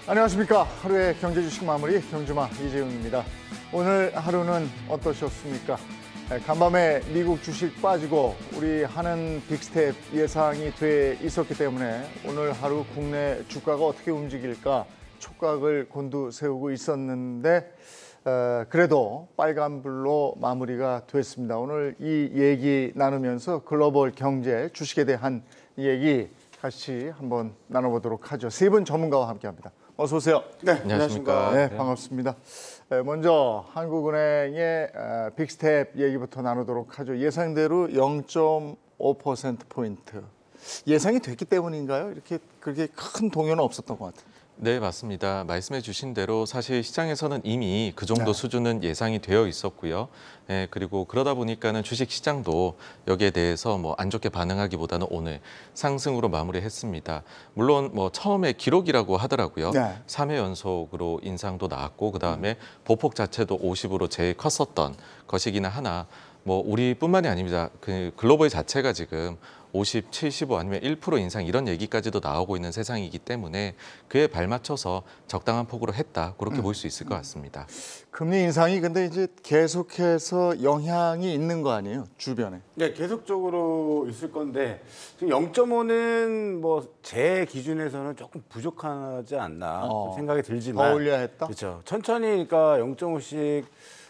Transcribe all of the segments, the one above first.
안녕하십니까. 하루의 경제 주식 마무리 경주마 이재용입니다. 오늘 하루는 어떠셨습니까? 간밤에 미국 주식 빠지고 우리 하는 빅스텝 예상이 돼 있었기 때문에 오늘 하루 국내 주가가 어떻게 움직일까 촉각을 곤두세우고 있었는데 그래도 빨간불로 마무리가 됐습니다. 오늘 이 얘기 나누면서 글로벌 경제 주식에 대한 얘기 같이 한번 나눠보도록 하죠. 세 분 전문가와 함께합니다. 어서 오세요. 네, 안녕하십니까. 네, 반갑습니다. 먼저 한국은행의 빅스텝 얘기부터 나누도록 하죠. 예상대로 0.5%포인트. 예상이 됐기 때문인가요? 이렇게 그렇게 큰 동요는 없었던 것 같아요. 네, 맞습니다. 말씀해 주신 대로 사실 시장에서는 이미 그 정도 수준은 예상이 되어 있었고요. 그리고 그러다 보니까는 주식 시장도 여기에 대해서 뭐 안 좋게 반응하기보다는 오늘 상승으로 마무리했습니다. 물론 뭐 처음에 기록이라고 하더라고요. 3회 연속으로 인상도 나왔고 그다음에 보폭 자체도 50으로 제일 컸었던 것이기는 하나 뭐 우리뿐만이 아닙니다. 그 글로벌 자체가 지금 50, 75 아니면 1% 인상 이런 얘기까지도 나오고 있는 세상이기 때문에 그에 발맞춰서 적당한 폭으로 했다. 그렇게 볼 수 있을 것 같습니다. 금리 인상이 근데 이제 계속해서 영향이 있는 거 아니에요? 주변에. 네, 계속적으로 있을 건데 지금 0.5는 뭐 제 기준에서는 조금 부족하지 않나 생각이 들지만 더 올려야 했다? 그렇죠. 천천히 그러니까 0.5씩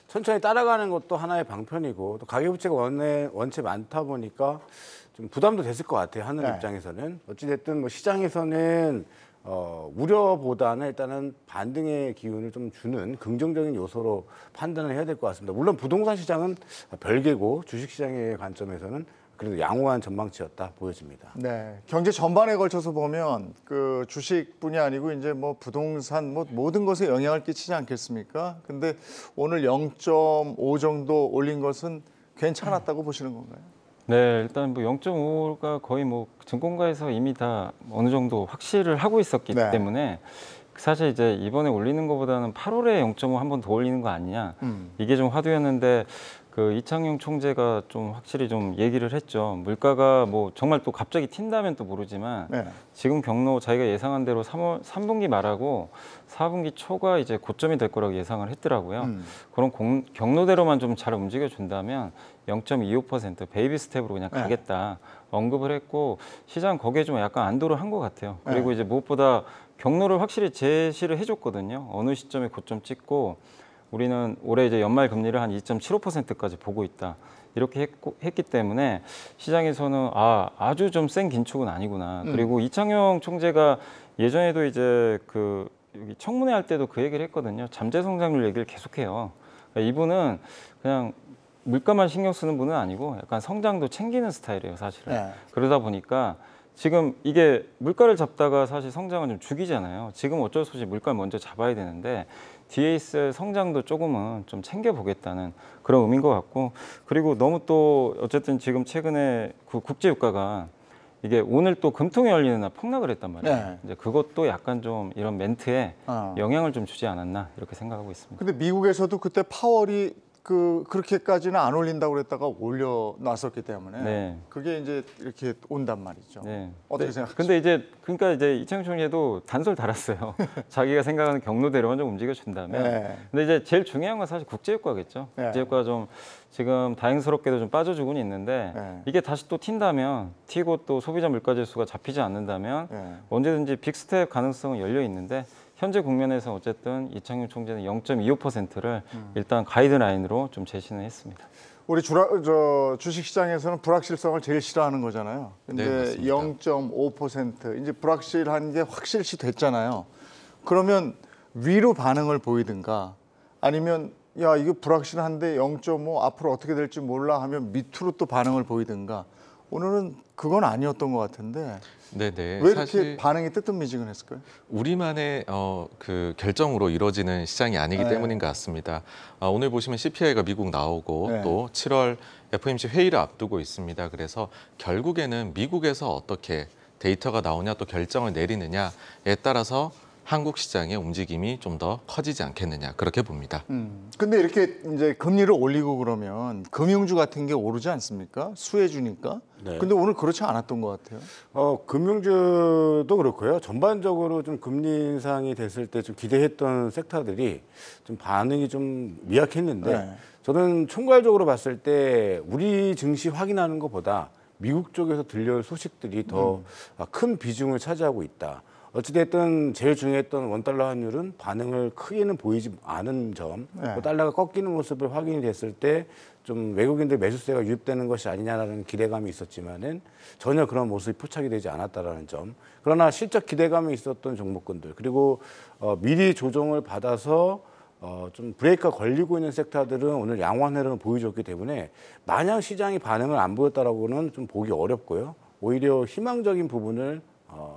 천천히 따라가는 것도 하나의 방편이고 또 가계부채가 원체 많다 보니까 좀 부담도 됐을 것 같아요. 하는 입장에서는. 어찌됐든 뭐 시장에서는 우려보다는 일단은 반등의 기운을 좀 주는 긍정적인 요소로 판단을 해야 될 것 같습니다. 물론 부동산 시장은 별개고 주식시장의 관점에서는 그래도 양호한 전망치였다 보여집니다. 네, 경제 전반에 걸쳐서 보면 그 주식뿐이 아니고 이제 뭐 부동산 뭐 모든 것에 영향을 끼치지 않겠습니까? 근데 오늘 0.5 정도 올린 것은 괜찮았다고 보시는 건가요? 네, 일단 뭐 0.5가 거의 뭐 증권가에서 이미 다 어느 정도 확실을 하고 있었기 때문에 사실 이제 이번에 올리는 것보다는 8월에 0.5 한 번 더 올리는 거 아니냐 이게 좀 화두였는데 그 이창용 총재가 좀 확실히 좀 얘기를 했죠. 물가가 뭐 정말 또 갑자기 튄다면 또 모르지만 지금 경로 자기가 예상한 대로 3분기 말하고 4분기 초가 이제 고점이 될 거라고 예상을 했더라고요. 그런 경로대로만 좀 잘 움직여 준다면 0.25% 베이비 스텝으로 그냥 가겠다 언급을 했고 시장 거기에 좀 약간 안도를 한 것 같아요. 그리고 이제 무엇보다 경로를 확실히 제시를 해줬거든요. 어느 시점에 고점 찍고 우리는 올해 이제 연말 금리를 한 2.75%까지 보고 있다. 이렇게 했기 때문에 시장에서는 아주 좀 센 긴축은 아니구나. 그리고 이창용 총재가 예전에도 이제 그 여기 청문회 할 때도 그 얘기를 했거든요. 잠재 성장률 얘기를 계속해요. 그러니까 이분은 그냥 물가만 신경 쓰는 분은 아니고 약간 성장도 챙기는 스타일이에요, 사실은. 그러다 보니까 지금 이게 물가를 잡다가 사실 성장은 좀 죽이잖아요. 지금 어쩔 수 없이 물가를 먼저 잡아야 되는데 뒤에 있을 성장도 조금은 좀 챙겨보겠다는 그런 의미인 것 같고 그리고 너무 또 어쨌든 지금 최근에 그 국제유가가 이게 오늘 또 금통에 열리는 날 폭락을 했단 말이에요. 이제 그것도 약간 좀 이런 멘트에 영향을 좀 주지 않았나 이렇게 생각하고 있습니다. 근데 미국에서도 그때 파월이 그렇게까지는 안 올린다고 그랬다가 올려놨었기 때문에 그게 이제 이렇게 온단 말이죠. 어떻게 생각하세요? 근데 이제 그러니까 이제 이창용 총리도 단서를 달았어요. 자기가 생각하는 경로대로만 좀 움직여준다면. 근데 이제 제일 중요한 건 사실 국제유가겠죠. 국제유가 좀 지금 다행스럽게도 좀 빠져주고는 있는데 이게 다시 또 튄다면 튀고 또 소비자 물가지수가 잡히지 않는다면 언제든지 빅스텝 가능성은 열려 있는데 현재 국면에서 어쨌든 이창용 총재는 0.25%를 일단 가이드라인으로 좀 제시는 했습니다. 우리 주식시장에서는 불확실성을 제일 싫어하는 거잖아요. 근데 0.5% 이제 불확실한 게 확실시 됐잖아요. 그러면 위로 반응을 보이든가 아니면 야 이거 불확실한데 0.5 앞으로 어떻게 될지 몰라 하면 밑으로 또 반응을 보이든가 오늘은 그건 아니었던 것 같은데 왜 이렇게 사실 반응이 뜨뜻미지근했을까요? 우리만의 그 결정으로 이루어지는 시장이 아니기 때문인 것 같습니다. 오늘 보시면 CPI가 미국 나오고 또 7월 FOMC 회의를 앞두고 있습니다. 그래서 결국에는 미국에서 어떻게 데이터가 나오냐 또 결정을 내리느냐에 따라서 한국 시장의 움직임이 좀 더 커지지 않겠느냐 그렇게 봅니다. 근데 이렇게 이제 금리를 올리고 그러면 금융주 같은 게 오르지 않습니까? 수혜주니까. 네. 근데 오늘 그렇지 않았던 것 같아요. 금융주도 그렇고요. 전반적으로 좀 금리 인상이 됐을 때 좀 기대했던 섹터들이 좀 반응이 좀 미약했는데 네. 저는 총괄적으로 봤을 때 우리 증시 확인하는 것보다 미국 쪽에서 들려올 소식들이 더 큰 비중을 차지하고 있다. 어찌됐든 제일 중요했던 원달러 환율은 반응을 크게는 보이지 않은 점, 네. 또 달러가 꺾이는 모습을 확인이 됐을 때 좀 외국인들 매수세가 유입되는 것이 아니냐라는 기대감이 있었지만은 전혀 그런 모습이 포착이 되지 않았다라는 점. 그러나 실적 기대감이 있었던 종목군들 그리고 미리 조정을 받아서 좀 브레이크가 걸리고 있는 섹터들은 오늘 양호한 흐름을 보여줬기 때문에 마냥 시장이 반응을 안 보였다라고는 좀 보기 어렵고요. 오히려 희망적인 부분을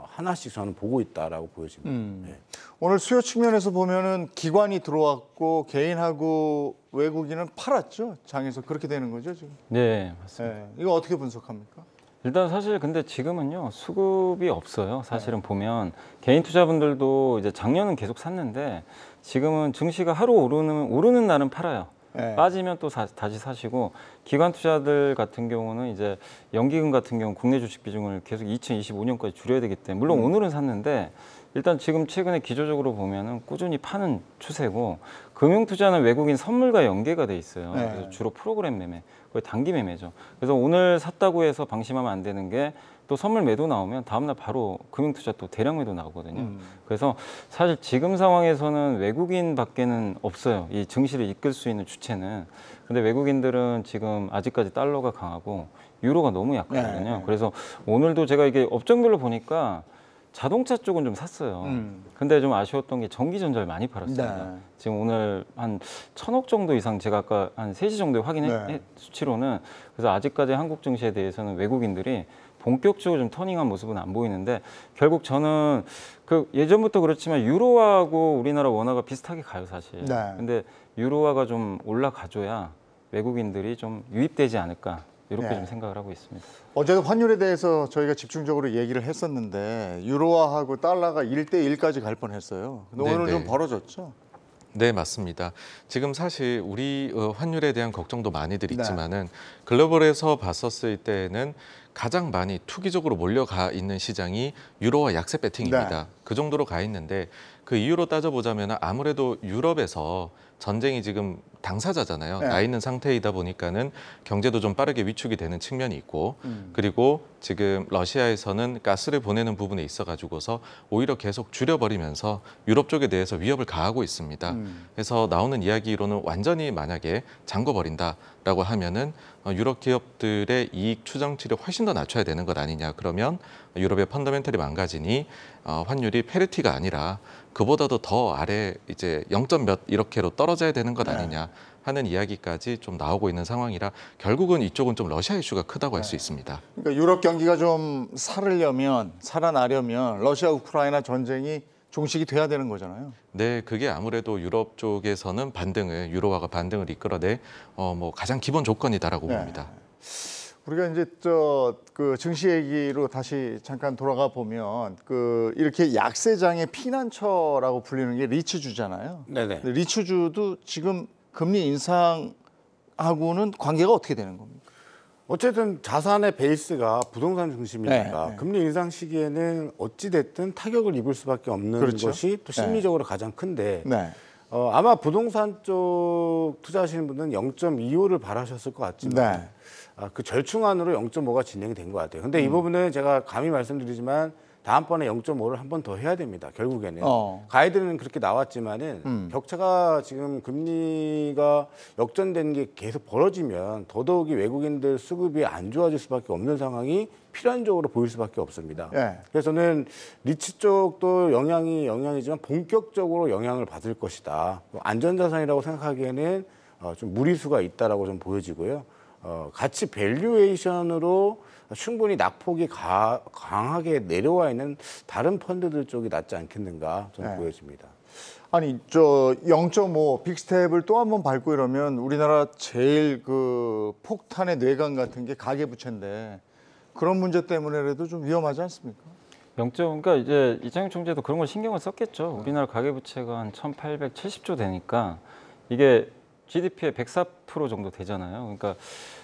하나씩 저는 보고 있다라고 보여집니다. 네. 오늘 수요 측면에서 보면은 기관이 들어왔고 개인하고 외국인은 팔았죠. 장에서 그렇게 되는 거죠 지금. 네, 맞습니다. 네. 이거 어떻게 분석합니까? 일단 사실 근데 지금은요 수급이 없어요. 사실은 보면 개인 투자분들도 이제 작년은 계속 샀는데 지금은 증시가 하루 오르는 날은 팔아요. 네. 빠지면 또 다시 사시고 기관 투자들 같은 경우는 이제 연기금 같은 경우 국내 주식 비중을 계속 2025년까지 줄여야 되기 때문에 물론 오늘은 샀는데 일단 지금 최근에 기조적으로 보면은 꾸준히 파는 추세고 금융 투자는 외국인 선물과 연계가 돼 있어요. 네. 그래서 주로 프로그램 매매, 거의 단기 매매죠. 그래서 오늘 샀다고 해서 방심하면 안 되는 게 또 선물 매도 나오면 다음날 바로 금융 투자 또 대량 매도 나오거든요. 그래서 사실 지금 상황에서는 외국인밖에는 없어요. 이 증시를 이끌 수 있는 주체는. 근데 외국인들은 지금 아직까지 달러가 강하고 유로가 너무 약하거든요. 네. 그래서 오늘도 제가 이게 업종별로 보니까 자동차 쪽은 좀 샀어요. 근데 좀 아쉬웠던 게 전기전자를 많이 팔았습니다. 네. 지금 오늘 한 1,000억 정도 이상 제가 아까 한 3시 정도에 확인한 네. 수치로는 그래서 아직까지 한국 증시에 대해서는 외국인들이 본격적으로 좀 터닝한 모습은 안 보이는데 결국 저는 그 예전부터 그렇지만 유로하고 우리나라 원화가 비슷하게 가요 사실. 네. 근데 유로화가 좀 올라가줘야 외국인들이 좀 유입되지 않을까 이렇게 네. 좀 생각을 하고 있습니다. 어제도 환율에 대해서 저희가 집중적으로 얘기를 했었는데 유로화하고 달러가 1대1까지 갈 뻔했어요. 근데 네, 오늘 네. 좀 벌어졌죠. 네, 맞습니다. 지금 사실 우리 환율에 대한 걱정도 많이들 네. 있지만은 글로벌에서 봤었을 때는 가장 많이 투기적으로 몰려가 있는 시장이 유로와 약세 배팅입니다. 네. 그 정도로 가 있는데 그 이유로 따져보자면 아무래도 유럽에서 전쟁이 지금 당사자잖아요. 네. 나 있는 상태이다 보니까는 경제도 좀 빠르게 위축이 되는 측면이 있고 그리고 지금 러시아에서는 가스를 보내는 부분에 있어가지고서 오히려 계속 줄여버리면서 유럽 쪽에 대해서 위협을 가하고 있습니다. 그래서 나오는 이야기로는 완전히 만약에 잠궈버린다라고 하면은 유럽 기업들의 이익 추정치를 훨씬 더 낮춰야 되는 것 아니냐. 그러면 유럽의 펀더멘털이 망가지니 환율이 페리티가 아니라 그보다도 더 아래 이제 0점 몇 이렇게로 떨어져야 되는 것 아니냐 하는 이야기까지 좀 나오고 있는 상황이라 결국은 이쪽은 좀 러시아 이슈가 크다고 할 수 있습니다. 그러니까 유럽 경기가 좀 살아나려면 러시아 우크라이나 전쟁이 종식이 돼야 되는 거잖아요. 네, 그게 아무래도 유럽 쪽에서는 유로화가 반등을 이끌어내 뭐 가장 기본 조건이다라고 네. 봅니다. 우리가 이제 그 증시 얘기로 다시 잠깐 돌아가 보면 그 이렇게 약세장의 피난처라고 불리는 게 리츠주잖아요. 네네. 근데 리츠주도 지금 금리 인상하고는 관계가 어떻게 되는 겁니까? 어쨌든 자산의 베이스가 부동산 중심이니까 네. 금리 인상 시기에는 어찌됐든 타격을 입을 수밖에 없는 그렇죠. 것이 또 심리적으로 가장 큰데 네. 아마 부동산 쪽 투자하시는 분들은 0.25를 바라셨을 것 같지만 네. 그 절충안으로 0.5가 진행이 된 것 같아요. 근데 이 부분은 제가 감히 말씀드리지만 다음번에 0.5를 한 번 더 해야 됩니다. 결국에는 가이드는 그렇게 나왔지만은 격차가 지금 금리가 역전되는 게 계속 벌어지면 더더욱이 외국인들 수급이 안 좋아질 수밖에 없는 상황이 필연적으로 보일 수밖에 없습니다. 네. 그래서 저는 리츠 쪽도 영향이지만 본격적으로 영향을 받을 것이다. 안전자산이라고 생각하기에는 좀 무리수가 있다라고 좀 보여지고요. 가치 밸류에이션으로 충분히 낙폭이 강하게 내려와 있는 다른 펀드들 쪽이 낫지 않겠는가 저는 네. 보여집니다. 아니 0.5 빅스텝을 또 한 번 밟고 이러면 우리나라 제일 그 폭탄의 뇌관 같은 게 가계부채인데 그런 문제 때문에라도 좀 위험하지 않습니까? 그러니까 이제 이창용 총재도 그런 걸 신경을 썼겠죠. 우리나라 가계부채가 한 1,870조 되니까 이게 GDP의 104% 정도 되잖아요. 그러니까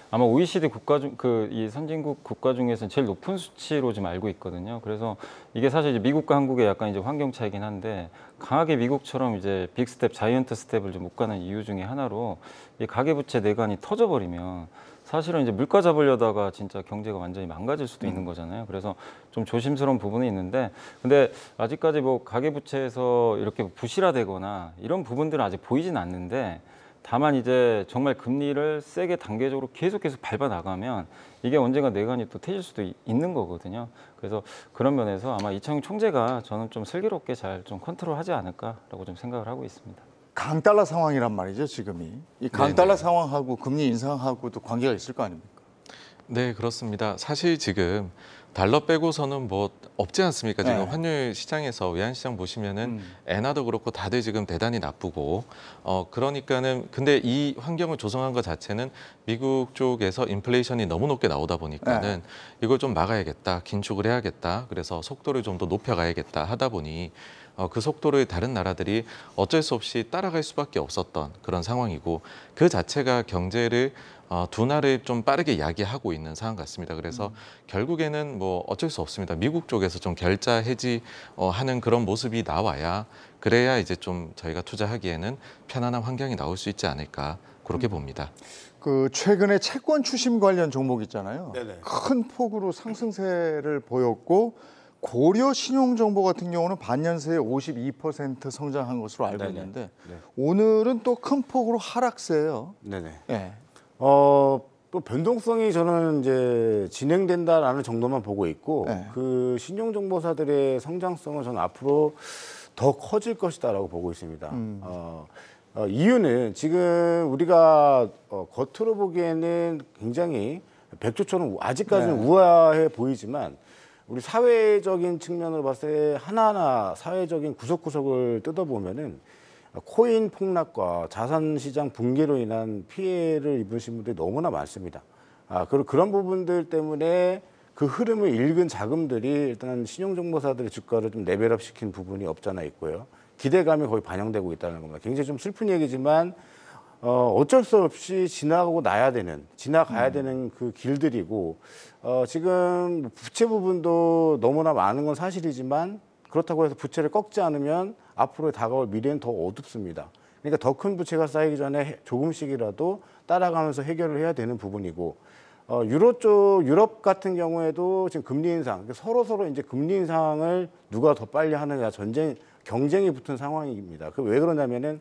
아마 OECD 국가 중 이 선진국 국가 중에서는 제일 높은 수치로 지금 알고 있거든요. 그래서 이게 사실 이제 미국과 한국의 약간 이제 환경 차이긴 한데 강하게 미국처럼 이제 빅스텝, 자이언트 스텝을 좀 못 가는 이유 중에 하나로 이 가계부채 내관이 터져버리면 사실은 이제 물가 잡으려다가 진짜 경제가 완전히 망가질 수도 있는 거잖아요. 그래서 좀 조심스러운 부분이 있는데, 근데 아직까지 뭐 가계부채에서 이렇게 부실화되거나 이런 부분들은 아직 보이진 않는데, 다만 이제 정말 금리를 세게 단계적으로 계속 밟아 나가면 이게 언젠가 내관이 또 터질 수도 있는 거거든요. 그래서 그런 면에서 아마 이창용 총재가 저는 좀 슬기롭게 잘 좀 컨트롤하지 않을까라고 좀 생각을 하고 있습니다. 강달러 상황이란 말이죠, 지금이. 이 강달러 상황하고 금리 인상하고도 관계가 있을 거 아닙니까? 네, 그렇습니다. 사실 지금 달러 빼고서는 뭐 없지 않습니까? 지금 네. 환율 시장에서 외환시장 보시면은 엔화도 그렇고 다들 지금 대단히 나쁘고 그러니까는 근데 이 환경을 조성한 것 자체는 미국 쪽에서 인플레이션이 너무 높게 나오다 보니까는 이걸 좀 막아야겠다, 긴축을 해야겠다. 그래서 속도를 좀 더 높여가야겠다 하다 보니 그 속도를 다른 나라들이 어쩔 수 없이 따라갈 수밖에 없었던 그런 상황이고 그 자체가 경제를 둔화를 좀 빠르게 야기하고 있는 상황 같습니다. 그래서 결국에는 뭐 어쩔 수 없습니다. 미국 쪽에서 좀 결자 해지 하는 그런 모습이 나와야 그래야 이제 좀 저희가 투자하기에는 편안한 환경이 나올 수 있지 않을까 그렇게 봅니다. 그 최근에 채권 추심 관련 종목 있잖아요. 네네. 큰 폭으로 상승세를 보였고 고려 신용정보 같은 경우는 반년 새에 52% 성장한 것으로 알고 네네. 있는데 네. 오늘은 또 큰 폭으로 하락세예요. 네네. 네. 또 변동성이 저는 이제 진행된다라는 정도만 보고 있고 네. 그 신용정보사들의 성장성은 저는 앞으로 더 커질 것이다라고 보고 있습니다. 이유는 지금 우리가 겉으로 보기에는 굉장히 백조처럼 아직까지는 우아해 보이지만 우리 사회적인 측면으로 봤을 때 하나하나 사회적인 구석구석을 뜯어보면은 코인 폭락과 자산시장 붕괴로 인한 피해를 입으신 분들이 너무나 많습니다. 그리고 그런 부분들 때문에 그 흐름을 읽은 자금들이 일단 신용정보사들의 주가를 좀 레벨업 시킨 부분이 없잖아 있고요. 기대감이 거의 반영되고 있다는 겁니다. 굉장히 좀 슬픈 얘기지만 어쩔 수 없이 지나가야 되는 그 길들이고 지금 부채 부분도 너무나 많은 건 사실이지만 그렇다고 해서 부채를 꺾지 않으면 앞으로 다가올 미래는 더 어둡습니다. 그러니까 더 큰 부채가 쌓이기 전에 조금씩이라도 따라가면서 해결을 해야 되는 부분이고 유럽 같은 경우에도 지금 금리 인상 서로 이제 금리 인상을 누가 더 빨리 하느냐 경쟁이 붙은 상황입니다. 그 왜 그러냐면은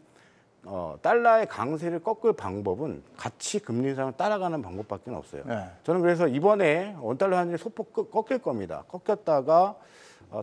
달러의 강세를 꺾을 방법은 같이 금리 인상을 따라가는 방법밖에 없어요. 네. 저는 그래서 이번에 원달러 환율이 소폭 꺾일 겁니다. 꺾였다가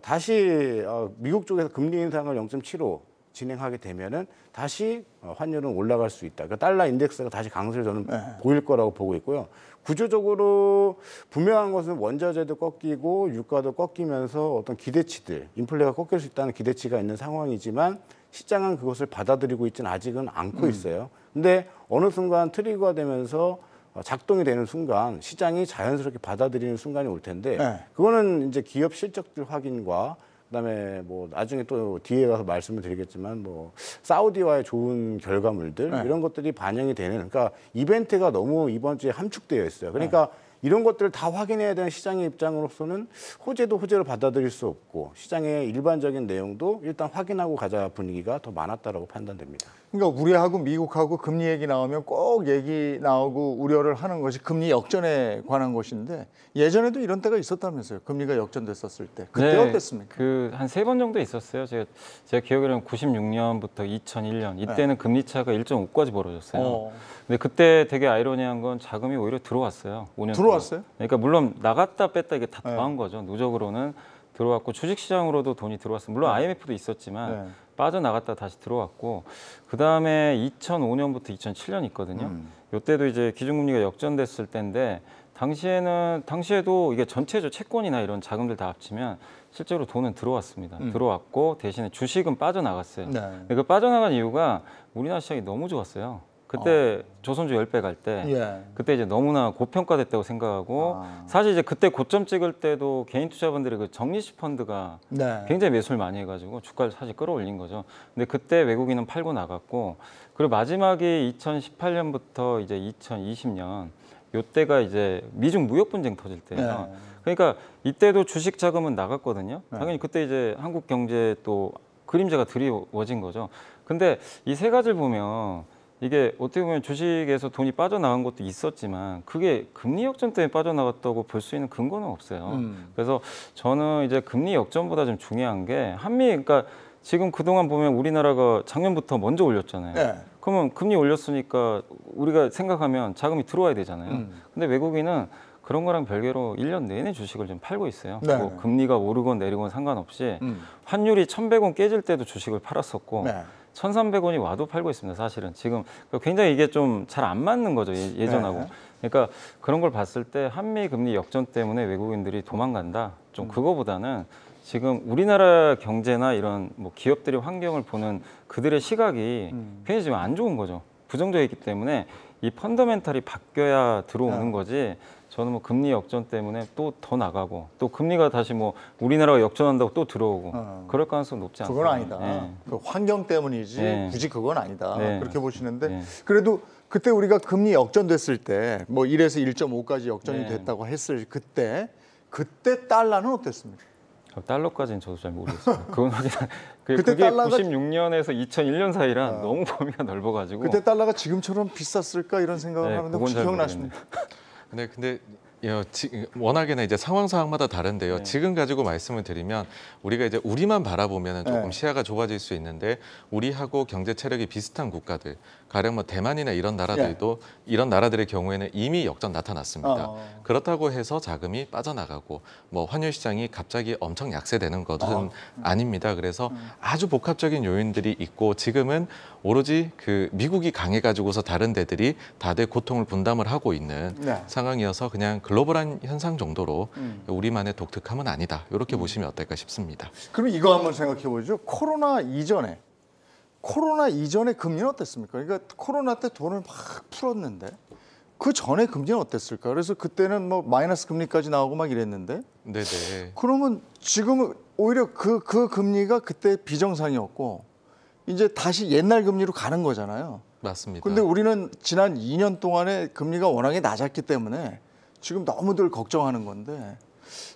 다시 미국 쪽에서 금리 인상을 0.75 진행하게 되면은 다시 환율은 올라갈 수 있다. 그러니까 달러 인덱스가 다시 강세를 저는 보일 거라고 보고 있고요. 구조적으로 분명한 것은 원자재도 꺾이고 유가도 꺾이면서 어떤 기대치들, 인플레가 꺾일 수 있다는 기대치가 있는 상황이지만 시장은 그것을 받아들이고 있지는 아직은 않고 있어요. 근데 어느 순간 트리거가 되면서 작동이 되는 순간 시장이 자연스럽게 받아들이는 순간이 올 텐데 그거는 이제 기업 실적들 확인과 그다음에 뭐 나중에 또 뒤에 가서 말씀을 드리겠지만 뭐 사우디와의 좋은 결과물들 이런 것들이 반영이 되는 그러니까 이벤트가 너무 이번 주에 함축되어 있어요. 그러니까 이런 것들을 다 확인해야 되는 시장의 입장으로서는 호재도 호재로 받아들일 수 없고 시장의 일반적인 내용도 일단 확인하고 가자 분위기가 더 많았다라고 판단됩니다. 그러니까 우리하고 미국하고 금리 얘기 나오면 꼭 얘기 나오고 우려를 하는 것이 금리 역전에 관한 것인데 예전에도 이런 때가 있었다면서요. 금리가 역전됐었을 때. 그때 어땠습니까? 한 3번 정도 있었어요. 제가 기억에는 96년부터 2001년 이때는 금리 차가 1.5까지 벌어졌어요. 근데 그때 되게 아이러니한 건 자금이 오히려 들어왔어요. 5년 들어왔어요? 동안. 그러니까 물론 나갔다 뺐다 이게 다 더한 거죠. 누적으로는 들어왔고 주식시장으로도 돈이 들어왔어요. 물론 IMF도 있었지만 빠져나갔다 다시 들어왔고 그다음에 2005년부터 2007년 있거든요. 이때도 이제 기준금리가 역전됐을 때인데 당시에도 이게 전체적 채권이나 이런 자금들 다 합치면 실제로 돈은 들어왔습니다. 들어왔고 대신에 주식은 빠져나갔어요. 그 빠져나간 이유가 우리나라 시장이 너무 좋았어요. 그때 조선주 10배 갈 때 예. 그때 이제 너무나 고평가됐다고 생각하고 사실 이제 그때 고점 찍을 때도 개인 투자분들이 그 적리식 펀드가 네. 굉장히 매수를 많이 해가지고 주가를 사실 끌어올린 거죠. 근데 그때 외국인은 팔고 나갔고 그리고 마지막에 2018년부터 이제 2020년 요때가 이제 미중 무역 분쟁 터질 때예요. 네. 그러니까 이때도 주식 자금은 나갔거든요. 당연히 그때 이제 한국 경제 또 그림자가 드리워진 거죠. 근데 이 세 가지를 보면 이게 어떻게 보면 주식에서 돈이 빠져나간 것도 있었지만 그게 금리 역전 때문에 빠져나갔다고 볼 수 있는 근거는 없어요. 그래서 저는 이제 금리 역전보다 좀 중요한 게 그러니까 지금 그동안 보면 우리나라가 작년부터 먼저 올렸잖아요. 네. 그러면 금리 올렸으니까 우리가 생각하면 자금이 들어와야 되잖아요. 근데 외국인은 그런 거랑 별개로 1년 내내 주식을 좀 팔고 있어요. 네. 뭐 금리가 오르건 내리건 상관없이 환율이 1,100원 깨질 때도 주식을 팔았었고 네. 1,300원이 와도 팔고 있습니다. 사실은 지금 굉장히 이게 좀 잘 안 맞는 거죠. 예전하고. 네. 그러니까 그런 걸 봤을 때 한미 금리 역전 때문에 외국인들이 도망간다. 좀 그거보다는 지금 우리나라 경제나 이런 뭐 기업들의 환경을 보는 그들의 시각이 굉장히 지금 안 좋은 거죠. 부정적이기 때문에 이 펀더멘탈이 바뀌어야 들어오는 거지. 저는 뭐 금리 역전 때문에 또 더 나가고 또 금리가 다시 뭐 우리나라가 역전한다고 또 들어오고 그럴 가능성 높지 않습니다. 그건 아니다. 네. 그 환경 때문이지 네. 굳이 그건 아니다. 네. 그렇게 보시는데 네. 그래도 그때 우리가 금리 역전됐을 때 뭐 1에서 1.5까지 역전이 네. 됐다고 했을 그때 달러는 어땠습니까? 달러까지는 저도 잘 모르겠어요. 그건 그때 그게 달러가- 96년에서 2001년 사이라 너무 범위가 넓어가지고 그때 달러가 지금처럼 비쌌을까 이런 생각을 네, 하는데 그건 혹시 잘 기억나십니까? 근데 워낙에나 이제 상황마다 다른데요. 네. 지금 가지고 말씀을 드리면 우리가 이제 우리만 바라보면 조금 네. 시야가 좁아질 수 있는데 우리하고 경제 체력이 비슷한 국가들, 가령 뭐 대만이나 이런 나라들도 이런 나라들의 경우에는 이미 역전 나타났습니다. 그렇다고 해서 자금이 빠져나가고 뭐 환율 시장이 갑자기 엄청 약세되는 것은 아닙니다. 그래서 아주 복합적인 요인들이 있고 지금은 오로지 그 미국이 강해가지고서 다른 데들이 다들 고통을 분담을 하고 있는 네. 상황이어서 그냥 글로벌한 현상 정도로 우리만의 독특함은 아니다. 이렇게 보시면 어떨까 싶습니다. 그럼 이거 한번 생각해 보죠. 코로나 이전에 금리는 어땠습니까? 그러니까 코로나 때 돈을 막 풀었는데 그 전에 금리는 어땠을까? 그래서 그때는 뭐 마이너스 금리까지 나오고 막 이랬는데 네네. 그러면 지금은 오히려 그 금리가 그때 비정상이었고 이제 다시 옛날 금리로 가는 거잖아요. 맞습니다. 근데 우리는 지난 2년 동안에 금리가 워낙에 낮았기 때문에 지금 너무들 걱정하는 건데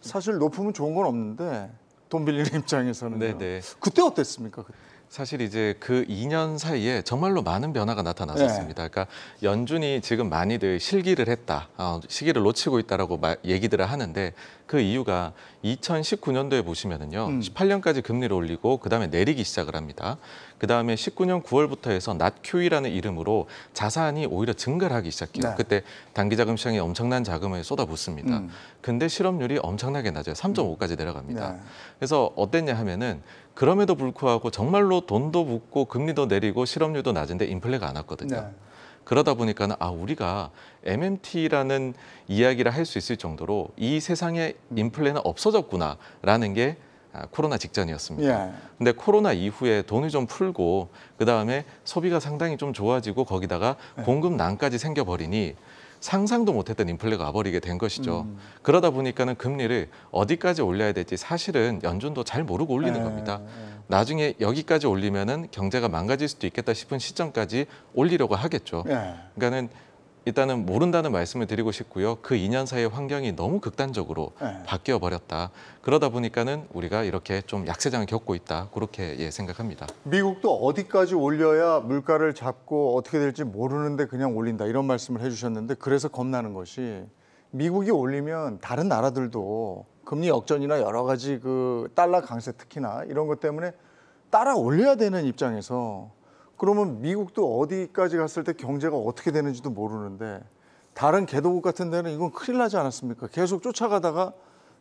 사실 높으면 좋은 건 없는데 돈 빌리는 입장에서는 네네. 그때 어땠습니까? 사실 이제 그 2년 사이에 정말로 많은 변화가 나타났었습니다. 그러니까 연준이 지금 많이들 실기를 했다, 시기를 놓치고 있다라고 얘기들을 하는데 그 이유가 2019년도에 보시면은요, 18년까지 금리를 올리고 그 다음에 내리기 시작을 합니다. 그 다음에 19년 9월부터 해서 낫QE라는 이름으로 자산이 오히려 증가를 하기 시작해요. 네. 그때 단기자금 시장에 엄청난 자금을 쏟아붓습니다. 근데 실업률이 엄청나게 낮아요. 3.5까지 내려갑니다. 네. 그래서 어땠냐 하면은 그럼에도 불구하고 정말로 돈도 붓고 금리도 내리고 실업률도 낮은데 인플레가 안 왔거든요. 네. 그러다 보니까는 우리가 MMT라는 이야기를 할 수 있을 정도로 이 세상에 인플레는 없어졌구나라는 게 코로나 직전이었습니다. 예. 근데 코로나 이후에 돈을 좀 풀고 그다음에 소비가 상당히 좀 좋아지고 거기다가 공급난까지 생겨버리니 상상도 못했던 인플레가 와버리게 된 것이죠. 그러다 보니까는 금리를 어디까지 올려야 될지 사실은 연준도 잘 모르고 올리는 겁니다. 나중에 여기까지 올리면은 경제가 망가질 수도 있겠다 싶은 시점까지 올리려고 하겠죠. 예. 그러니까는 일단은 모른다는 말씀을 드리고 싶고요. 그 2년 사이의 환경이 너무 극단적으로 바뀌어 버렸다. 그러다 보니까는 우리가 이렇게 좀 약세장을 겪고 있다. 그렇게 생각합니다. 미국도 어디까지 올려야 물가를 잡고 어떻게 될지 모르는데 그냥 올린다 이런 말씀을 해주셨는데 그래서 겁나는 것이 미국이 올리면 다른 나라들도 금리 역전이나 여러 가지 그 달러 강세 특히나 이런 것 때문에 따라 올려야 되는 입장에서 그러면 미국도 어디까지 갔을 때 경제가 어떻게 되는지도 모르는데 다른 개도국 같은 데는 이건 큰일 나지 않았습니까? 계속 쫓아가다가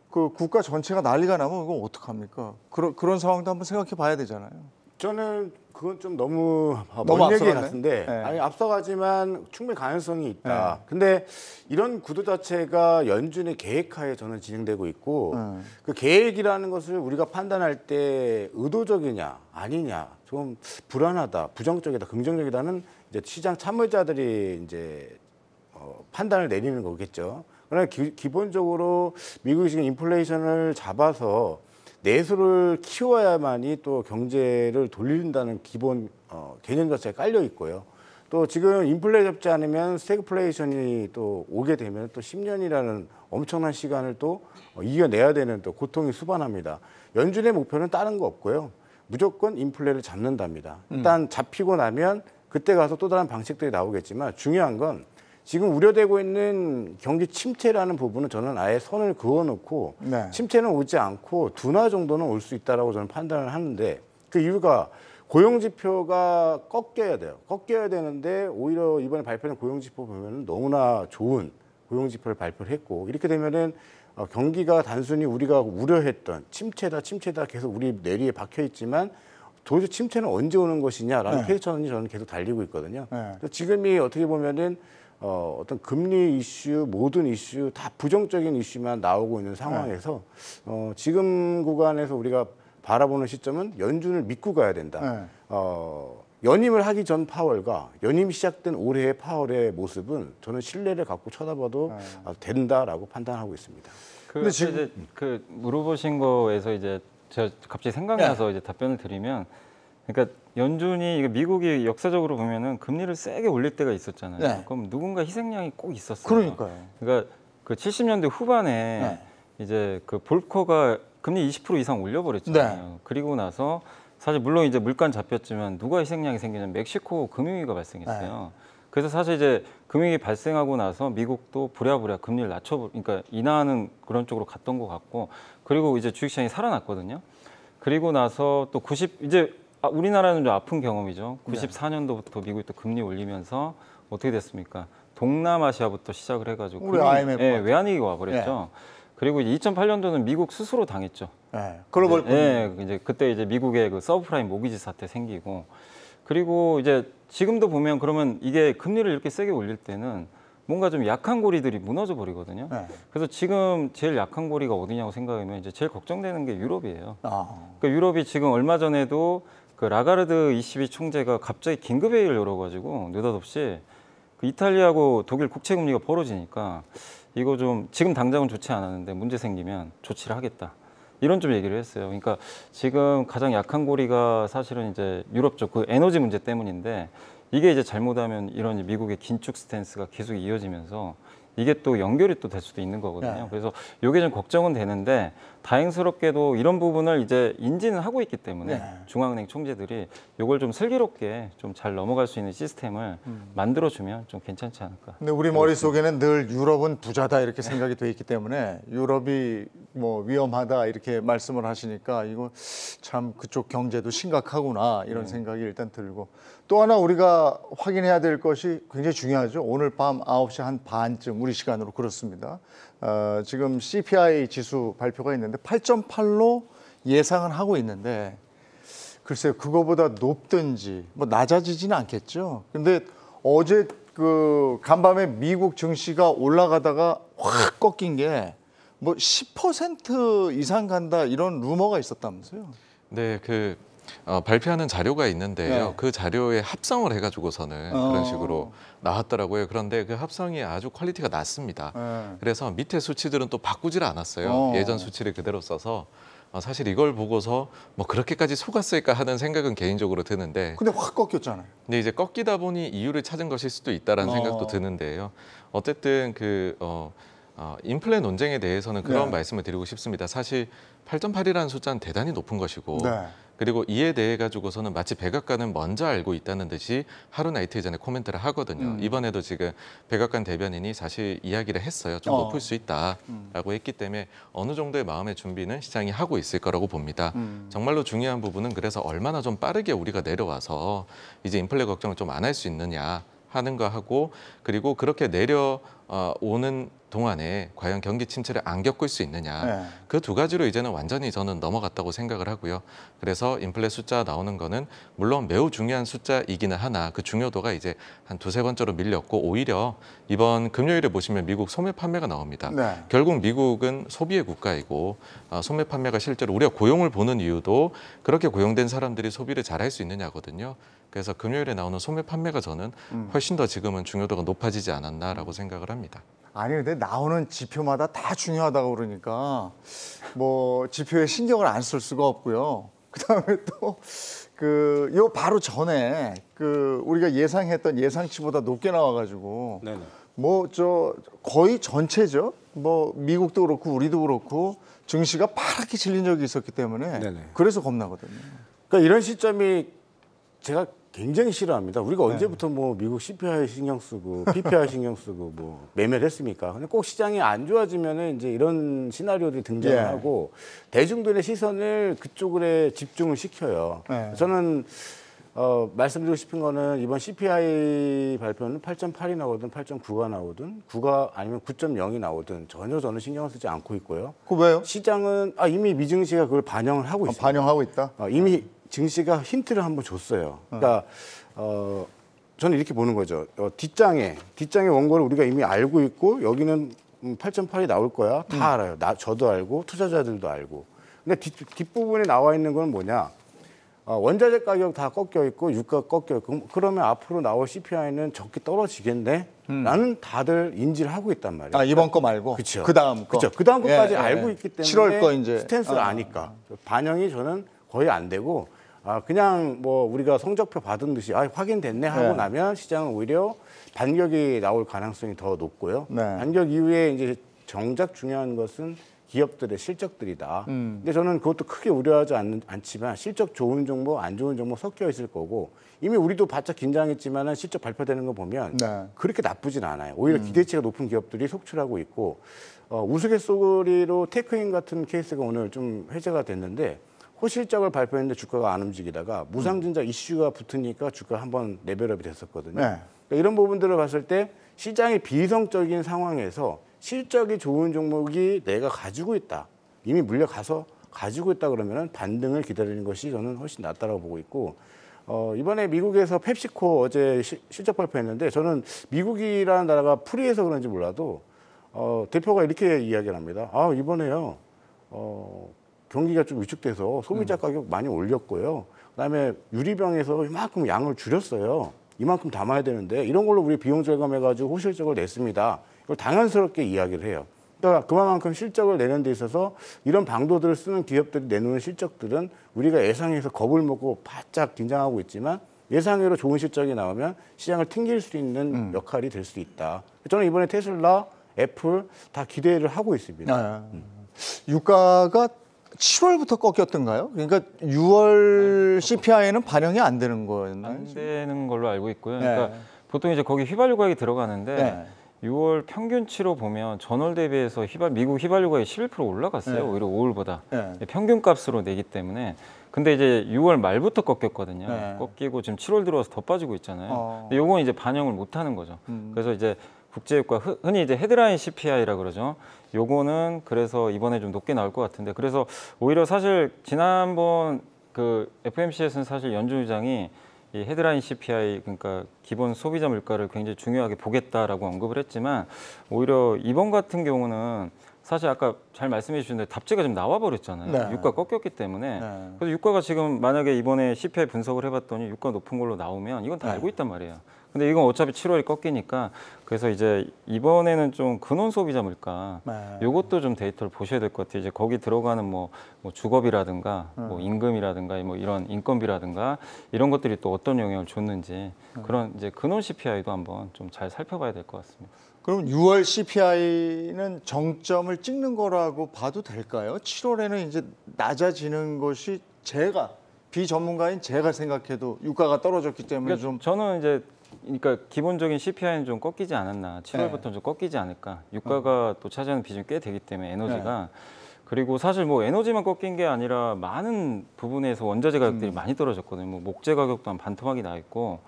그 국가 전체가 난리가 나면 이건 어떡합니까? 그런 상황도 한번 생각해 봐야 되잖아요. 저는 그건 좀 너무 너무 먼 얘기 앞서갔네? 같은데 네. 아니 앞서가지만 충분히 가능성이 있다. 근데 이런 구도 자체가 연준의 계획하에 저는 진행되고 있고 그 계획이라는 것을 우리가 판단할 때 의도적이냐 아니냐 좀 불안하다, 부정적이다, 긍정적이다는 이제 시장 참여자들이 이제 판단을 내리는 거겠죠. 그러나 기본적으로 미국이 지금 인플레이션을 잡아서 내수를 키워야만이 또 경제를 돌린다는 기본 개념 자체가 깔려 있고요. 또 지금 인플레 잡지 않으면 스태그플레이션이 또 오게 되면 또 10년이라는 엄청난 시간을 또 이겨내야 되는 또 고통이 수반합니다. 연준의 목표는 다른 거 없고요. 무조건 인플레를 잡는답니다. 일단 잡히고 나면 그때 가서 또 다른 방식들이 나오겠지만 중요한 건 지금 우려되고 있는 경기 침체라는 부분은 저는 아예 선을 그어놓고 네. 침체는 오지 않고 둔화 정도는 올 수 있다라고 저는 판단을 하는데 그 이유가 고용지표가 꺾여야 돼요. 꺾여야 되는데 오히려 이번에 발표된 고용지표 보면 너무나 좋은 고용지표를 발표를 했고 이렇게 되면은 경기가 단순히 우리가 우려했던 침체다 계속 우리 내리에 박혀 있지만 도대체 침체는 언제 오는 것이냐라는 퀘스천이 저는 계속 달리고 있거든요. 그래서 지금이 어떻게 보면은 어떤 금리 이슈, 모든 이슈 다 부정적인 이슈만 나오고 있는 상황에서 지금 구간에서 우리가 바라보는 시점은 연준을 믿고 가야 된다. 연임을 하기 전 파월과 연임 시작된 올해의 파월의 모습은 저는 신뢰를 갖고 쳐다봐도 된다라고 판단하고 있습니다. 근데 지금 이제 그 물어보신 거에서 이제 제가 갑자기 생각나서 이제 답변을 드리면, 그러니까 연준이 이게 미국이 역사적으로 보면은 금리를 세게 올릴 때가 있었잖아요. 네. 그럼 누군가 희생양이 꼭 있었어요. 그러니까요. 그러니까 그 70년대 후반에 이제 그 볼커가 금리 20% 이상 올려버렸잖아요. 그리고 나서 사실 물론 이제 물가는 잡혔지만 누가 희생양이 생기냐면 멕시코 금융위기가 발생했어요. 그래서 사실 이제 금융위기 발생하고 나서 미국도 부랴부랴 금리를 그러니까 인하하는 그런 쪽으로 갔던 것 같고, 그리고 이제 주식시장이 살아났거든요. 그리고 나서 또 이제 우리나라는 좀 아픈 경험이죠. 94년도부터 미국이 또 금리 올리면서 어떻게 됐습니까? 동남아시아부터 시작을 해가지고 우리 IMF 외환위기가 와버렸죠. 그리고 이제 2008년도는 미국 스스로 당했죠. 글로벌 이제 그때 이제 미국의 그 서브프라임 모기지 사태 생기고, 그리고 이제 지금도 보면 그러면 이게 금리를 이렇게 세게 올릴 때는 뭔가 좀 약한 고리들이 무너져 버리거든요. 그래서 지금 제일 약한 고리가 어디냐고 생각하면 이제 제일 걱정되는 게 유럽이에요. 그러니까 유럽이 지금 얼마 전에도 그 라가르드 ECB 총재가 갑자기 긴급회의를 열어가지고 느닷없이 그 이탈리아하고 독일 국채금리가 벌어지니까 이거 좀 지금 당장은 좋지 않았는데 문제 생기면 조치를 하겠다. 이런 좀 얘기를 했어요. 그러니까 지금 가장 약한 고리가 사실은 이제 유럽 쪽 그 에너지 문제 때문인데, 이게 이제 잘못하면 이런 미국의 긴축 스탠스가 계속 이어지면서 이게 또 연결이 또 될 수도 있는 거거든요. 그래서 이게 좀 걱정은 되는데, 다행스럽게도 이런 부분을 이제 인지는 하고 있기 때문에 중앙은행 총재들이 이걸 좀 슬기롭게 좀 잘 넘어갈 수 있는 시스템을 만들어주면 좀 괜찮지 않을까. 근데 우리 머릿속에는 늘 유럽은 부자다 이렇게 생각이 돼 있기 때문에 유럽이 뭐 위험하다 이렇게 말씀을 하시니까 이거 참 그쪽 경제도 심각하구나 이런 생각이 일단 들고, 또 하나 우리가 확인해야 될 것이 굉장히 중요하죠. 오늘 밤 9시 한 반쯤 우리 시간으로 그렇습니다. 지금 CPI 지수 발표가 있는데 8.8로 예상을 하고 있는데, 글쎄요, 그거보다 높든지 뭐 낮아지지는 않겠죠. 근데 어제 그 간밤에 미국 증시가 올라가다가 확 꺾인 게 뭐 10% 이상 간다 이런 루머가 있었다면서요. 네, 발표하는 자료가 있는데요. 그 자료에 합성을 해가지고서는 그런 식으로 나왔더라고요. 그런데 그 합성이 아주 퀄리티가 낮습니다. 그래서 밑에 수치들은 또 바꾸질 않았어요. 예전 수치를 그대로 써서 사실 이걸 보고서 뭐 그렇게까지 속았을까 하는 생각은 개인적으로 드는데, 근데 확 꺾였잖아요. 근데 이제 꺾이다 보니 이유를 찾은 것일 수도 있다라는 생각도 드는데요. 어쨌든 인플레 논쟁에 대해서는 그런 말씀을 드리고 싶습니다. 사실 8.8이라는 숫자는 대단히 높은 것이고, 그리고 이에 대해 가지고서는 마치 백악관은 먼저 알고 있다는 듯이 하루 나 이틀 전에 코멘트를 하거든요. 이번에도 지금 백악관 대변인이 사실 이야기를 했어요. 좀 높을 수 있다라고 했기 때문에 어느 정도의 마음의 준비는 시장이 하고 있을 거라고 봅니다. 정말로 중요한 부분은 그래서 얼마나 좀 빠르게 우리가 내려와서 이제 인플레 걱정을 좀 안 할 수 있느냐 하는 거 하고, 그리고 그렇게 내려오는 동안에 과연 경기 침체를 안 겪을 수 있느냐, 그 두 가지로 이제는 완전히 저는 넘어갔다고 생각을 하고요. 그래서 인플레 숫자 나오는 거는 물론 매우 중요한 숫자이기는 하나 그 중요도가 이제 한 두세 번째로 밀렸고, 오히려 이번 금요일에 보시면 미국 소매 판매가 나옵니다. 결국 미국은 소비의 국가이고 소매 판매가 실제로 우리가 고용을 보는 이유도 그렇게 고용된 사람들이 소비를 잘할 수 있느냐거든요. 그래서 금요일에 나오는 소매 판매가 저는 훨씬 더 지금은 중요도가 높아지지 않았나라고 생각을 합니다. 아니 근데 나오는 지표마다 다 중요하다고 그러니까 뭐 지표에 신경을 안 쓸 수가 없고요. 그다음에 또 요 바로 전에 우리가 예상했던 예상치보다 높게 나와가지고 네네. 뭐 거의 전체죠. 뭐 미국도 그렇고 우리도 그렇고 증시가 파랗게 질린 적이 있었기 때문에 네네. 그래서 겁나거든요. 그러니까 이런 시점이 제가 굉장히 싫어합니다. 우리가 언제부터 뭐 미국 CPI 신경 쓰고 PPI 신경 쓰고 뭐 매매를 했습니까? 근데 꼭 시장이 안 좋아지면은 이제 이런 시나리오들이 등장하고 대중들의 시선을 그쪽에 집중을 시켜요. 저는 말씀드리고 싶은 거는 이번 CPI 발표는 8.8이 나오든 8.9가 나오든 9가 아니면 9.0이 나오든 전혀 저는 신경을 쓰지 않고 있고요. 그 왜요? 시장은 이미 미증시가 그걸 반영을 하고 있습니다. 반영하고 있다. 이미 증시가 힌트를 한번 줬어요. 그러니까 저는 이렇게 보는 거죠. 뒷장에 원고를 우리가 이미 알고 있고 여기는 8.8이 나올 거야. 다 알아요. 저도 알고 투자자들도 알고. 근데 뒷부분에 나와 있는 건 뭐냐? 원자재 가격 다 꺾여 있고 유가 꺾여 있고 그러면 앞으로 나올 CPI는 적게 떨어지겠네? 라는 다들 인지를 하고 있단 말이에요. 이번 거 말고 그쵸. 그 다음 거. 그렇죠. 그 다음 거까지 알고 있기 때문에 7월 거 이제 스탠스를 아니까 반영이 저는 거의 안 되고 그냥 뭐 우리가 성적표 받은 듯이 확인됐네 하고 나면 시장은 오히려 반격이 나올 가능성이 더 높고요. 반격 이후에 이제 정작 중요한 것은 기업들의 실적들이다. 근데 저는 그것도 크게 우려하지 않지만 실적 좋은 종목, 안 좋은 종목 섞여 있을 거고 이미 우리도 바짝 긴장했지만 실적 발표되는 거 보면 그렇게 나쁘진 않아요. 오히려 기대치가 높은 기업들이 속출하고 있고 우스갯소리로 테크인 같은 케이스가 오늘 좀 회자가 됐는데 호실적을 발표했는데 주가가 안 움직이다가 무상증자 이슈가 붙으니까 주가 한번 레벨업이 됐었거든요. 그러니까 이런 부분들을 봤을 때 시장이 비이성적인 상황에서 실적이 좋은 종목이 내가 가지고 있다. 이미 물려가서 가지고 있다 그러면 반등을 기다리는 것이 저는 훨씬 낫다고 보고 있고 이번에 미국에서 펩시코 어제 실적 발표했는데 저는 미국이라는 나라가 프리해서 그런지 몰라도 대표가 이렇게 이야기를 합니다. 이번에요. 경기가 좀 위축돼서 소비자 가격 많이 올렸고요. 그다음에 유리병에서 이만큼 양을 줄였어요. 이만큼 담아야 되는데 이런 걸로 우리 비용 절감해가지고 호실적을 냈습니다. 이걸 당연스럽게 이야기를 해요. 그러니까 그만큼 실적을 내는 데 있어서 이런 방도들을 쓰는 기업들이 내놓는 실적들은 우리가 예상해서 겁을 먹고 바짝 긴장하고 있지만 예상외로 좋은 실적이 나오면 시장을 튕길 수 있는 역할이 될 수 있다. 저는 이번에 테슬라, 애플 다 기대를 하고 있습니다. 유가가 7월부터 꺾였던가요? 그러니까 6월 CPI에는 반영이 안 되는 거였나요? 안 되는 걸로 알고 있고요. 그러니까 보통 이제 거기 휘발유 가격이 들어가는데 6월 평균치로 보면 전월 대비해서 미국 휘발유 가격이 11% 올라갔어요. 오히려 5월보다 평균 값으로 내기 때문에. 근데 이제 6월 말부터 꺾였거든요. 꺾이고 지금 7월 들어와서 더 빠지고 있잖아요. 근데 요건 이제 반영을 못 하는 거죠. 그래서 이제 국제유가 흔히 이제 헤드라인 CPI라 그러죠. 요거는 그래서 이번에 좀 높게 나올 것 같은데 그래서 오히려 사실 지난번 그 FOMC에서는 사실 연준 의장이 이 헤드라인 CPI 그러니까 기본 소비자 물가를 굉장히 중요하게 보겠다라고 언급을 했지만 오히려 이번 같은 경우는 사실 아까 잘 말씀해 주셨는데 답재가 좀 나와 버렸잖아요. 유가 꺾였기 때문에. 그래서 유가가 지금 만약에 이번에 CPI 분석을 해봤더니 유가 높은 걸로 나오면 이건 다 알고 있단 말이에요. 근데 이건 어차피 7월에 꺾이니까 그래서 이제 이번에는 좀 근원 소비자 물가 요것도 좀 데이터를 보셔야 될 것 같아요. 이제 거기 들어가는 뭐 주거비라든가 뭐 임금이라든가 뭐 이런 인건비라든가 이런 것들이 또 어떤 영향을 줬는지 그런 이제 근원 CPI도 한번 좀 잘 살펴봐야 될 것 같습니다. 그럼 6월 CPI는 정점을 찍는 거라고 봐도 될까요? 7월에는 이제 낮아지는 것이 비전문가인 제가 생각해도 유가가 떨어졌기 때문에 그러니까 저는 이제 그러니까 기본적인 CPI는 좀 꺾이지 않았나. 7월부터 좀 꺾이지 않을까. 유가가 또 차지하는 비중이 꽤 되기 때문에 에너지가. 그리고 사실 뭐 에너지만 꺾인 게 아니라 많은 부분에서 원자재 가격들이 많이 떨어졌거든요. 뭐 목재 가격도 한 반토막이 나 있고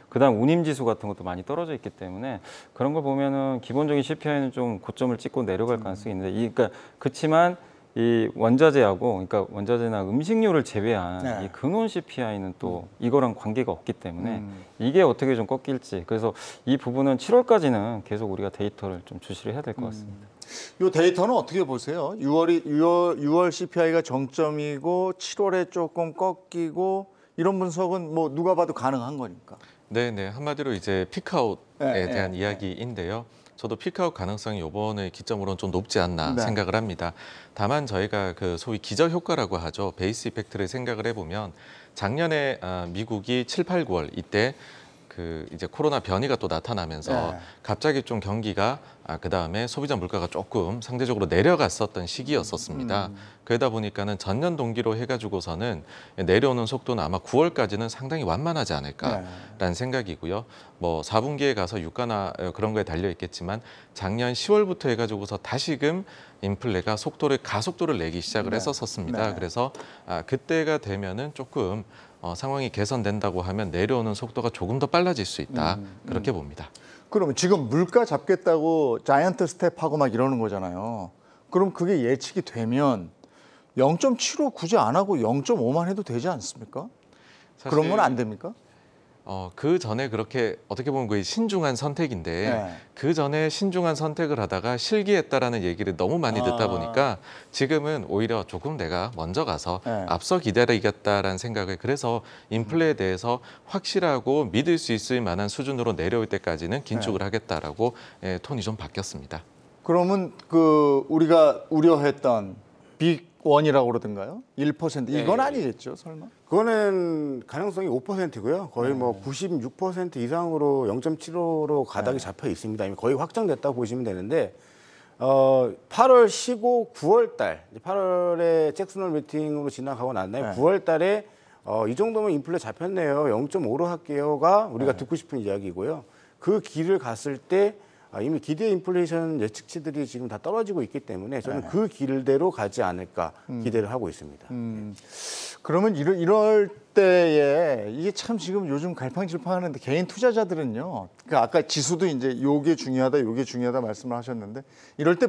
그다음 운임지수 같은 것도 많이 떨어져 있기 때문에 그런 걸 보면은 기본적인 CPI는 좀 고점을 찍고 내려갈 가능성이 있는데 그러니까 그렇지만 이 원자재하고 그러니까 원자재나 음식료를 제외한 이 근원 CPI는 또 이거랑 관계가 없기 때문에 이게 어떻게 좀 꺾일지 그래서 이 부분은 7월까지는 계속 우리가 데이터를 좀 주시를 해야 될 것 같습니다. 이 데이터는 어떻게 보세요? 6월 CPI가 정점이고 7월에 조금 꺾이고 이런 분석은 뭐 누가 봐도 가능한 거니까. 네네, 한마디로 이제 피크아웃에 네, 대한 네, 이야기인데요. 저도 피크아웃 가능성이 이번에 기점으로는 좀 높지 않나 네. 생각을 합니다. 다만 저희가 그 소위 기저 효과라고 하죠. 베이스 이펙트를 생각을 해보면 작년에 미국이 7, 8, 9월 이때 그 이제 코로나 변이가 또 나타나면서 네. 갑자기 좀 경기가 그다음에 소비자 물가가 조금 상대적으로 내려갔었던 시기였었습니다. 그러다 보니까는 전년 동기로 해가지고서는 내려오는 속도는 아마 9월까지는 상당히 완만하지 않을까라는 생각이고요. 뭐 4분기에 가서 유가나 그런 거에 달려 있겠지만 작년 10월부터 해가지고서 다시금 인플레가 가속도를 내기 시작을 네. 했었습니다. 네. 그래서 그때가 되면은 조금 상황이 개선된다고 하면 내려오는 속도가 조금 더 빨라질 수 있다. 그렇게 봅니다. 그러면 지금 물가 잡겠다고 자이언트 스텝하고 막 이러는 거잖아요. 그럼 그게 예측이 되면 0.75 굳이 안 하고 0.5만 해도 되지 않습니까? 그런 건 안 됩니까? 그 전에 그렇게 어떻게 보면 거의 신중한 선택인데 네. 그 전에 신중한 선택을 하다가 실기했다라는 얘기를 너무 많이 듣다 보니까 지금은 오히려 조금 내가 먼저 가서 네. 앞서 기다리겠다라는 생각을 그래서 인플레에 대해서 확실하고 믿을 수 있을 만한 수준으로 내려올 때까지는 긴축을 하겠다라고 톤이 좀 바뀌었습니다. 그러면 그 우리가 우려했던 빅 원이라고 그러던가요? 1% 이건 아니겠죠, 설마? 그거는 가능성이 5%고요. 거의 뭐 96% 이상으로 0.75로 가닥이 잡혀 있습니다. 이미 거의 확정됐다고 보시면 되는데 8월 쉬고 9월 달, 8월에 잭슨홀 미팅으로 지나가고 난 다음에 9월 달에 이 정도면 인플레 잡혔네요. 0.5로 할게요가 우리가 듣고 싶은 이야기고요. 그 길을 갔을 때 이미 기대 인플레이션 예측치들이 지금 다 떨어지고 있기 때문에 저는 그 길대로 가지 않을까 기대를 하고 있습니다. 그러면 이럴 때에 이게 참 지금 요즘 갈팡질팡하는데 개인 투자자들은요. 그러니까 아까 지수도 이제 요게 중요하다 말씀을 하셨는데 이럴 때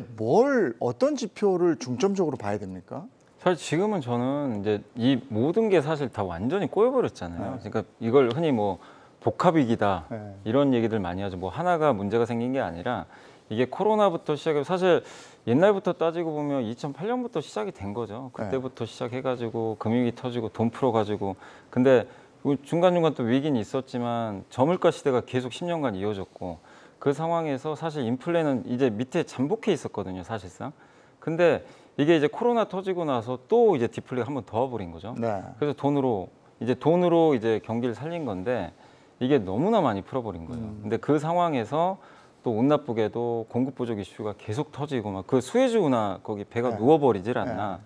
어떤 지표를 중점적으로 봐야 됩니까? 사실 지금은 저는 이제 이 모든 게 사실 다 완전히 꼬여버렸잖아요. 그러니까 이걸 흔히 뭐 복합위기다 이런 얘기들 많이 하죠. 뭐 하나가 문제가 생긴 게 아니라 이게 코로나부터 시작해서 사실 옛날부터 따지고 보면 2008년부터 시작이 된 거죠. 그때부터 시작해가지고 금융위기 터지고 돈 풀어가지고 근데 중간중간 또 위기는 있었지만 저물가 시대가 계속 10년간 이어졌고 그 상황에서 사실 인플레는 이제 밑에 잠복해 있었거든요, 사실상. 근데 이게 이제 코로나 터지고 나서 또 이제 디플레가 한 번 더 와버린 거죠. 그래서 돈으로 이제 경기를 살린 건데 이게 너무나 많이 풀어버린 거예요. 근데 그 상황에서 또 운 나쁘게도 공급 부족 이슈가 계속 터지고 막 그 수에즈 운하 거기 배가 누워버리질 않나.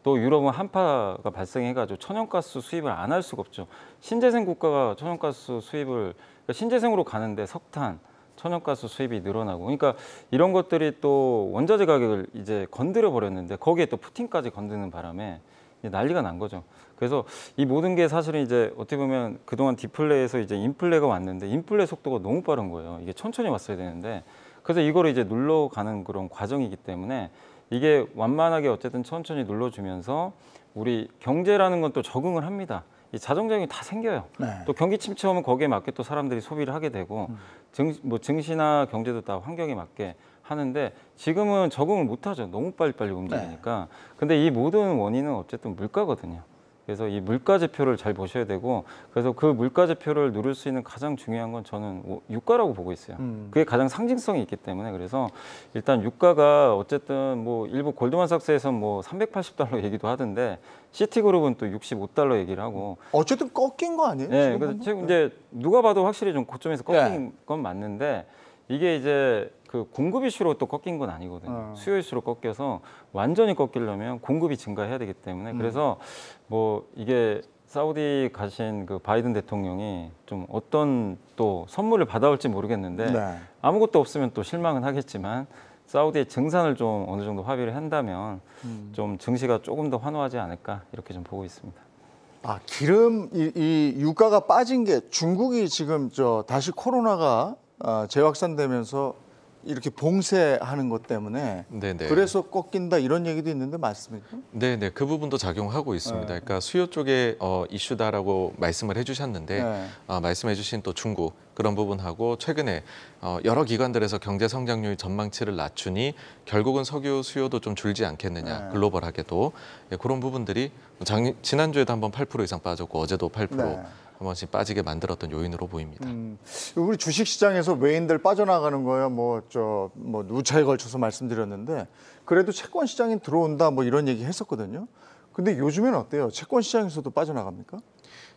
또 유럽은 한파가 발생해가지고 천연가스 수입을 안 할 수가 없죠. 신재생 국가가 천연가스 수입을 그러니까 신재생으로 가는데 석탄, 천연가스 수입이 늘어나고 그러니까 이런 것들이 또 원자재 가격을 이제 건드려 버렸는데 거기에 또 푸틴까지 건드는 바람에 난리가 난 거죠. 그래서 이 모든 게 사실은 이제 어떻게 보면 그동안 디플레에서 이제 인플레가 왔는데 인플레 속도가 너무 빠른 거예요. 이게 천천히 왔어야 되는데 그래서 이거를 이제 눌러가는 그런 과정이기 때문에 이게 완만하게 어쨌든 천천히 눌러주면서 우리 경제라는 건 또 적응을 합니다. 이 자정적인 다 생겨요. 또 경기 침체 오면 거기에 맞게 또 사람들이 소비를 하게 되고 증시나 경제도 다 환경에 맞게 하는데 지금은 적응을 못하죠. 너무 빨리빨리 움직이니까. 근데 이 모든 원인은 어쨌든 물가거든요. 그래서 이 물가지표를 잘 보셔야 되고 그래서 그 물가지표를 누릴 수 있는 가장 중요한 건 저는 유가라고 보고 있어요. 그게 가장 상징성이 있기 때문에 그래서 일단 유가가 어쨌든 뭐 일부 골드만삭스에서 뭐 380달러 얘기도 하던데 시티그룹은 또 65달러 얘기를 하고 어쨌든 꺾인 거 아니에요? 네, 그래서 지금 이제 누가 봐도 확실히 좀 고점에서 꺾인 건 맞는데 이게 이제 그 공급 이슈로 또 꺾인 건 아니거든요. 수요 이슈로 꺾여서 완전히 꺾이려면 공급이 증가해야 되기 때문에 그래서 뭐 이게 사우디 가신 그 바이든 대통령이 좀 어떤 또 선물을 받아올지 모르겠는데 아무것도 없으면 또 실망은 하겠지만 사우디의 증산을 좀 어느 정도 합의를 한다면 좀 증시가 조금 더 환호하지 않을까 이렇게 좀 보고 있습니다. 기름 이 유가가 빠진 게 중국이 지금 다시 코로나가 재확산되면서 이렇게 봉쇄하는 것 때문에 네네. 그래서 꺾인다 이런 얘기도 있는데 맞습니까? 네네, 그 부분도 작용하고 있습니다. 네. 그러니까 수요 쪽에 이슈다라고 말씀을 해주셨는데 네. 말씀해주신 또 중국 그런 부분하고 최근에 여러 기관들에서 경제 성장률 전망치를 낮추니 결국은 석유 수요도 좀 줄지 않겠느냐, 네. 글로벌하게도 그런 부분들이 지난주에도 한번 8% 이상 빠졌고 어제도 8% 네. 한 번씩 빠지게 만들었던 요인으로 보입니다. 우리 주식시장에서 외인들 빠져나가는 거야 뭐 누차에 걸쳐서 말씀드렸는데 그래도 채권 시장에 들어온다 뭐 이런 얘기 했었거든요. 근데 요즘엔 어때요? 채권 시장에서도 빠져나갑니까?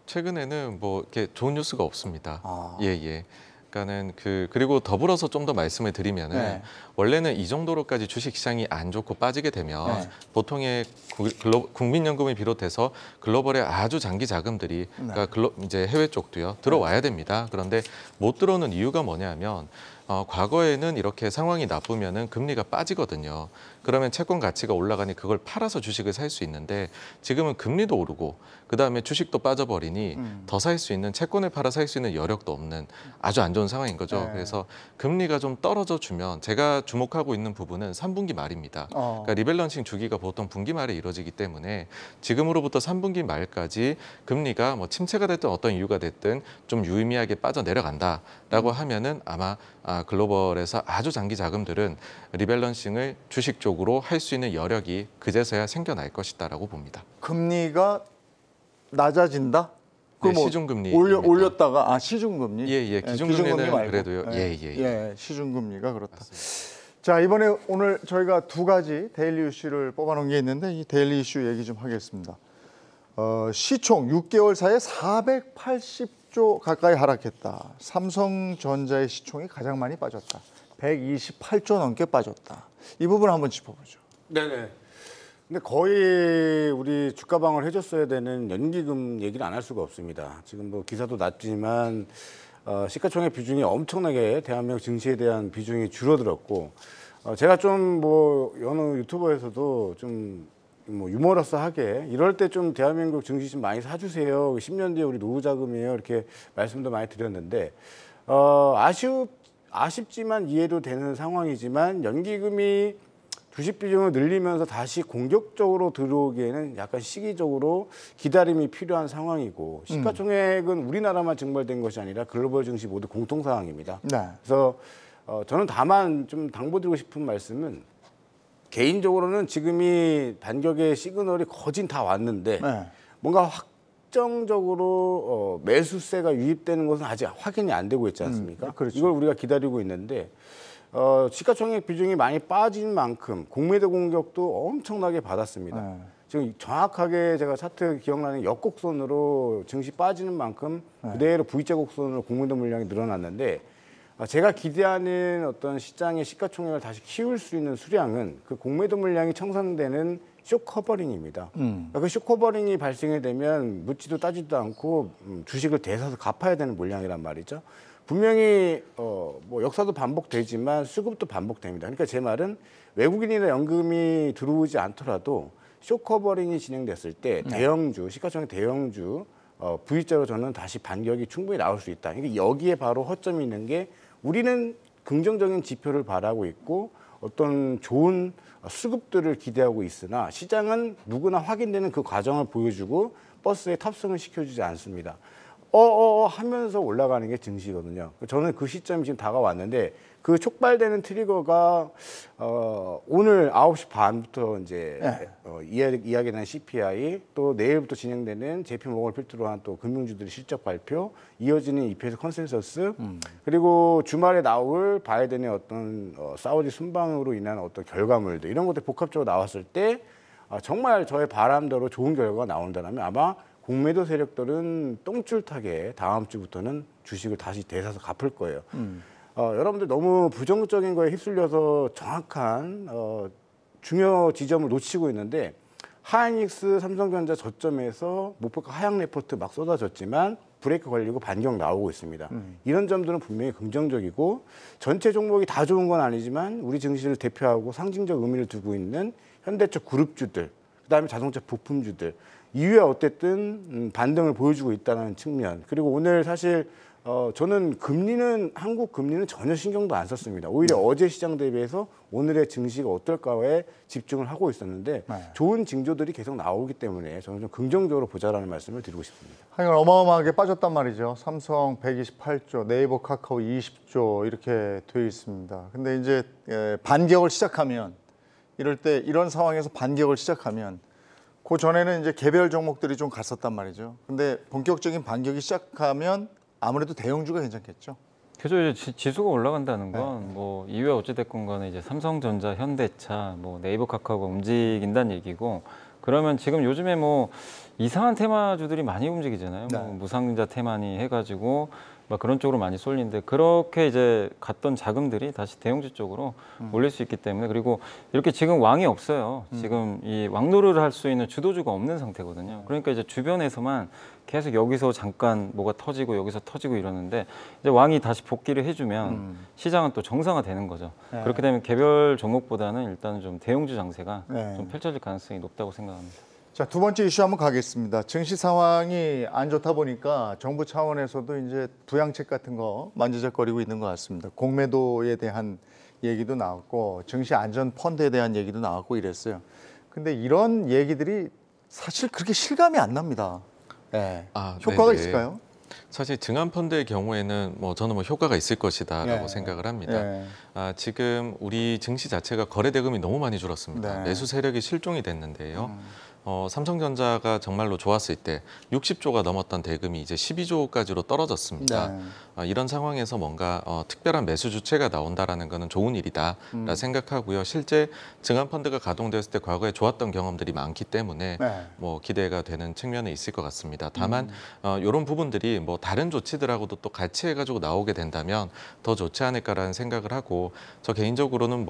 최근에는 뭐 이렇게 좋은 뉴스가 없습니다. 아. 예. 그러니까는 그리고 더불어서 좀 더 말씀을 드리면은 네. 원래는 이 정도로까지 주식 시장이 안 좋고 빠지게 되면 네. 보통의 국민연금을 비롯해서 글로벌의 아주 장기 자금들이 그러니까 이제 해외 쪽도요 들어와야 됩니다. 그런데 못 들어오는 이유가 뭐냐면 과거에는 이렇게 상황이 나쁘면은 금리가 빠지거든요. 그러면 채권 가치가 올라가니 그걸 팔아서 주식을 살 수 있는데 지금은 금리도 오르고 그다음에 주식도 빠져버리니 더 살 수 있는 채권을 팔아 살 수 있는 여력도 없는 아주 안 좋은 상황인 거죠. 네. 그래서 금리가 좀 떨어져 주면 제가 주목하고 있는 부분은 3분기 말입니다. 그러니까 리밸런싱 주기가 보통 분기 말에 이루어지기 때문에 지금으로부터 3분기 말까지 금리가 뭐 침체가 됐든 어떤 이유가 됐든 좀 유의미하게 빠져 내려간다라고 하면은 아마 글로벌에서 아주 장기 자금들은 리밸런싱을 주식 쪽으로 할 수 있는 여력이 그제서야 생겨날 것이다라고 봅니다. 금리가 낮아진다? 네, 뭐 시중금리 올렸다가 시중금리? 예, 기준금리 기준금리는 말고. 그래도요. 예, 시중금리가 그렇다. 자, 이번에 오늘 저희가 두 가지 데일리 이슈를 뽑아놓은 게 있는데 이 데일리 이슈 얘기 좀 하겠습니다. 시총 6개월 사이에 480조 가까이 하락했다. 삼성전자의 시총이 가장 많이 빠졌다. 128조 넘게 빠졌다. 이 부분 한번 짚어보죠. 네네. 근데 거의 우리 주가방을 해줬어야 되는 연기금 얘기를 안 할 수가 없습니다. 지금 뭐 기사도 났지만 시가총액 비중이 엄청나게 대한민국 증시에 대한 비중이 줄어들었고 제가 좀 뭐 어느 유튜버에서도 좀 뭐 유머러스하게 이럴 때 좀 대한민국 증시 좀 많이 사주세요. 10년 뒤에 우리 노후 자금이에요. 이렇게 말씀도 많이 드렸는데 아쉽지만 이해도 되는 상황이지만 연기금이 주식 비중을 늘리면서 다시 공격적으로 들어오기에는 약간 시기적으로 기다림이 필요한 상황이고 시가총액은 우리나라만 증발된 것이 아니라 글로벌 증시 모두 공통 상황입니다. 네. 그래서 저는 다만 좀 당부드리고 싶은 말씀은 개인적으로는 지금이 반격의 시그널이 거진 다 왔는데 네. 뭔가 확정적으로 매수세가 유입되는 것은 아직 확인이 안 되고 있지 않습니까? 그렇죠. 이걸 우리가 기다리고 있는데 시가총액 비중이 많이 빠진 만큼 공매도 공격도 엄청나게 받았습니다. 네. 지금 정확하게 제가 차트 기억나는 역곡선으로 증시 빠지는 만큼 그대로 V자 곡선으로 공매도 물량이 늘어났는데 제가 기대하는 어떤 시장의 시가총액을 다시 키울 수 있는 수량은 그 공매도 물량이 청산되는 숏커버링입니다. 그 숏커버링이 발생이 되면 묻지도 따지도 않고 주식을 대사서 갚아야 되는 물량이란 말이죠. 분명히 뭐 역사도 반복되지만 수급도 반복됩니다. 그러니까 제 말은 외국인이나 연금이 들어오지 않더라도 숏커버링이 진행됐을 때 대형주, 시가총액 대형주 V자로 저는 다시 반격이 충분히 나올 수 있다. 그러니까 여기에 바로 허점이 있는 게 우리는 긍정적인 지표를 바라고 있고 어떤 좋은 수급들을 기대하고 있으나 시장은 누구나 확인되는 그 과정을 보여주고 버스에 탑승을 시켜주지 않습니다. 하면서 올라가는 게 증시거든요. 저는 그 시점이 지금 다가왔는데 그 촉발되는 트리거가 오늘 9시 반부터 이제 이야기되는 CPI 또 내일부터 진행되는 JP모건을 필두로 한 또 금융주들의 실적 발표 이어지는 EPS 컨센서스 그리고 주말에 나올 바이든의 어떤 사우디 순방으로 인한 어떤 결과물들 이런 것들 복합적으로 나왔을 때 정말 저의 바람대로 좋은 결과가 나온다면 아마 공매도 세력들은 똥줄타게 다음 주부터는 주식을 다시 대사서 갚을 거예요. 여러분들 너무 부정적인 거에 휩쓸려서 정확한 중요 지점을 놓치고 있는데 하이닉스, 삼성전자 저점에서 목표가 하향 레포트 막 쏟아졌지만 브레이크 걸리고 반격 나오고 있습니다. 이런 점들은 분명히 긍정적이고 전체 종목이 다 좋은 건 아니지만 우리 증시를 대표하고 상징적 의미를 두고 있는 현대차 그룹주들, 그다음에 자동차 부품주들 이후에 어쨌든 반등을 보여주고 있다는 측면 그리고 오늘 사실 저는 한국 금리는 전혀 신경도 안 썼습니다. 오히려 어제 시장 대비해서 오늘의 증시가 어떨까에 집중을 하고 있었는데 좋은 징조들이 계속 나오기 때문에 저는 좀 긍정적으로 보자라는 말씀을 드리고 싶습니다. 하여간 어마어마하게 빠졌단 말이죠. 삼성 128조, 네이버 카카오 20조 이렇게 돼 있습니다. 근데 이제 반격을 시작하면 이럴 때 이런 상황에서 반격을 시작하면 그 전에는 이제 개별 종목들이 좀 갔었단 말이죠. 근데 본격적인 반격이 시작하면 아무래도 대형주가 괜찮겠죠. 그죠. 이제 지수가 올라간다는 건 뭐 이후에 어찌됐건 간에 이제 삼성전자, 현대차, 뭐 네이버 카카오가 움직인다는 얘기고, 그러면 지금 요즘에 뭐 이상한 테마주들이 많이 움직이잖아요. 뭐 무상증자 테마니 해가지고 막 그런 쪽으로 많이 쏠리는데, 그렇게 이제 갔던 자금들이 다시 대형주 쪽으로 몰릴 수 있기 때문에, 그리고 이렇게 지금 왕이 없어요. 지금 이 왕노릇을 할 수 있는 주도주가 없는 상태거든요. 그러니까 이제 주변에서만 계속 여기서 잠깐 뭐가 터지고 여기서 터지고 이러는데, 이제 왕이 다시 복귀를 해주면 시장은 또 정상화되는 거죠. 그렇게 되면 개별 종목보다는 일단은 좀 대형주 장세가 좀 펼쳐질 가능성이 높다고 생각합니다. 자, 두 번째 이슈 한번 가겠습니다. 증시 상황이 안 좋다 보니까 정부 차원에서도 이제 부양책 같은 거 만지작거리고 있는 것 같습니다. 공매도에 대한 얘기도 나왔고 증시 안전 펀드에 대한 얘기도 나왔고 이랬어요. 근데 이런 얘기들이 사실 그렇게 실감이 안 납니다. 네. 효과가 네네. 있을까요? 사실 증안펀드의 경우에는 저는 효과가 있을 것이다라고 생각을 합니다. 지금 우리 증시 자체가 거래 대금이 너무 많이 줄었습니다. 매수 세력이 실종이 됐는데요. 삼성전자가 정말로 좋았을 때 60조가 넘었던 대금이 이제 12조까지로 떨어졌습니다. 이런 상황에서 뭔가 특별한 매수 주체가 나온다라는 것은 좋은 일이다 생각하고요. 실제 증안펀드가 가동되었을 때 과거에 좋았던 경험들이 많기 때문에 기대가 되는 측면이 있을 것 같습니다. 다만 이런 부분들이 다른 조치들하고도 또 같이 해가지고 나오게 된다면 더 좋지 않을까라는 생각을 하고, 저 개인적으로는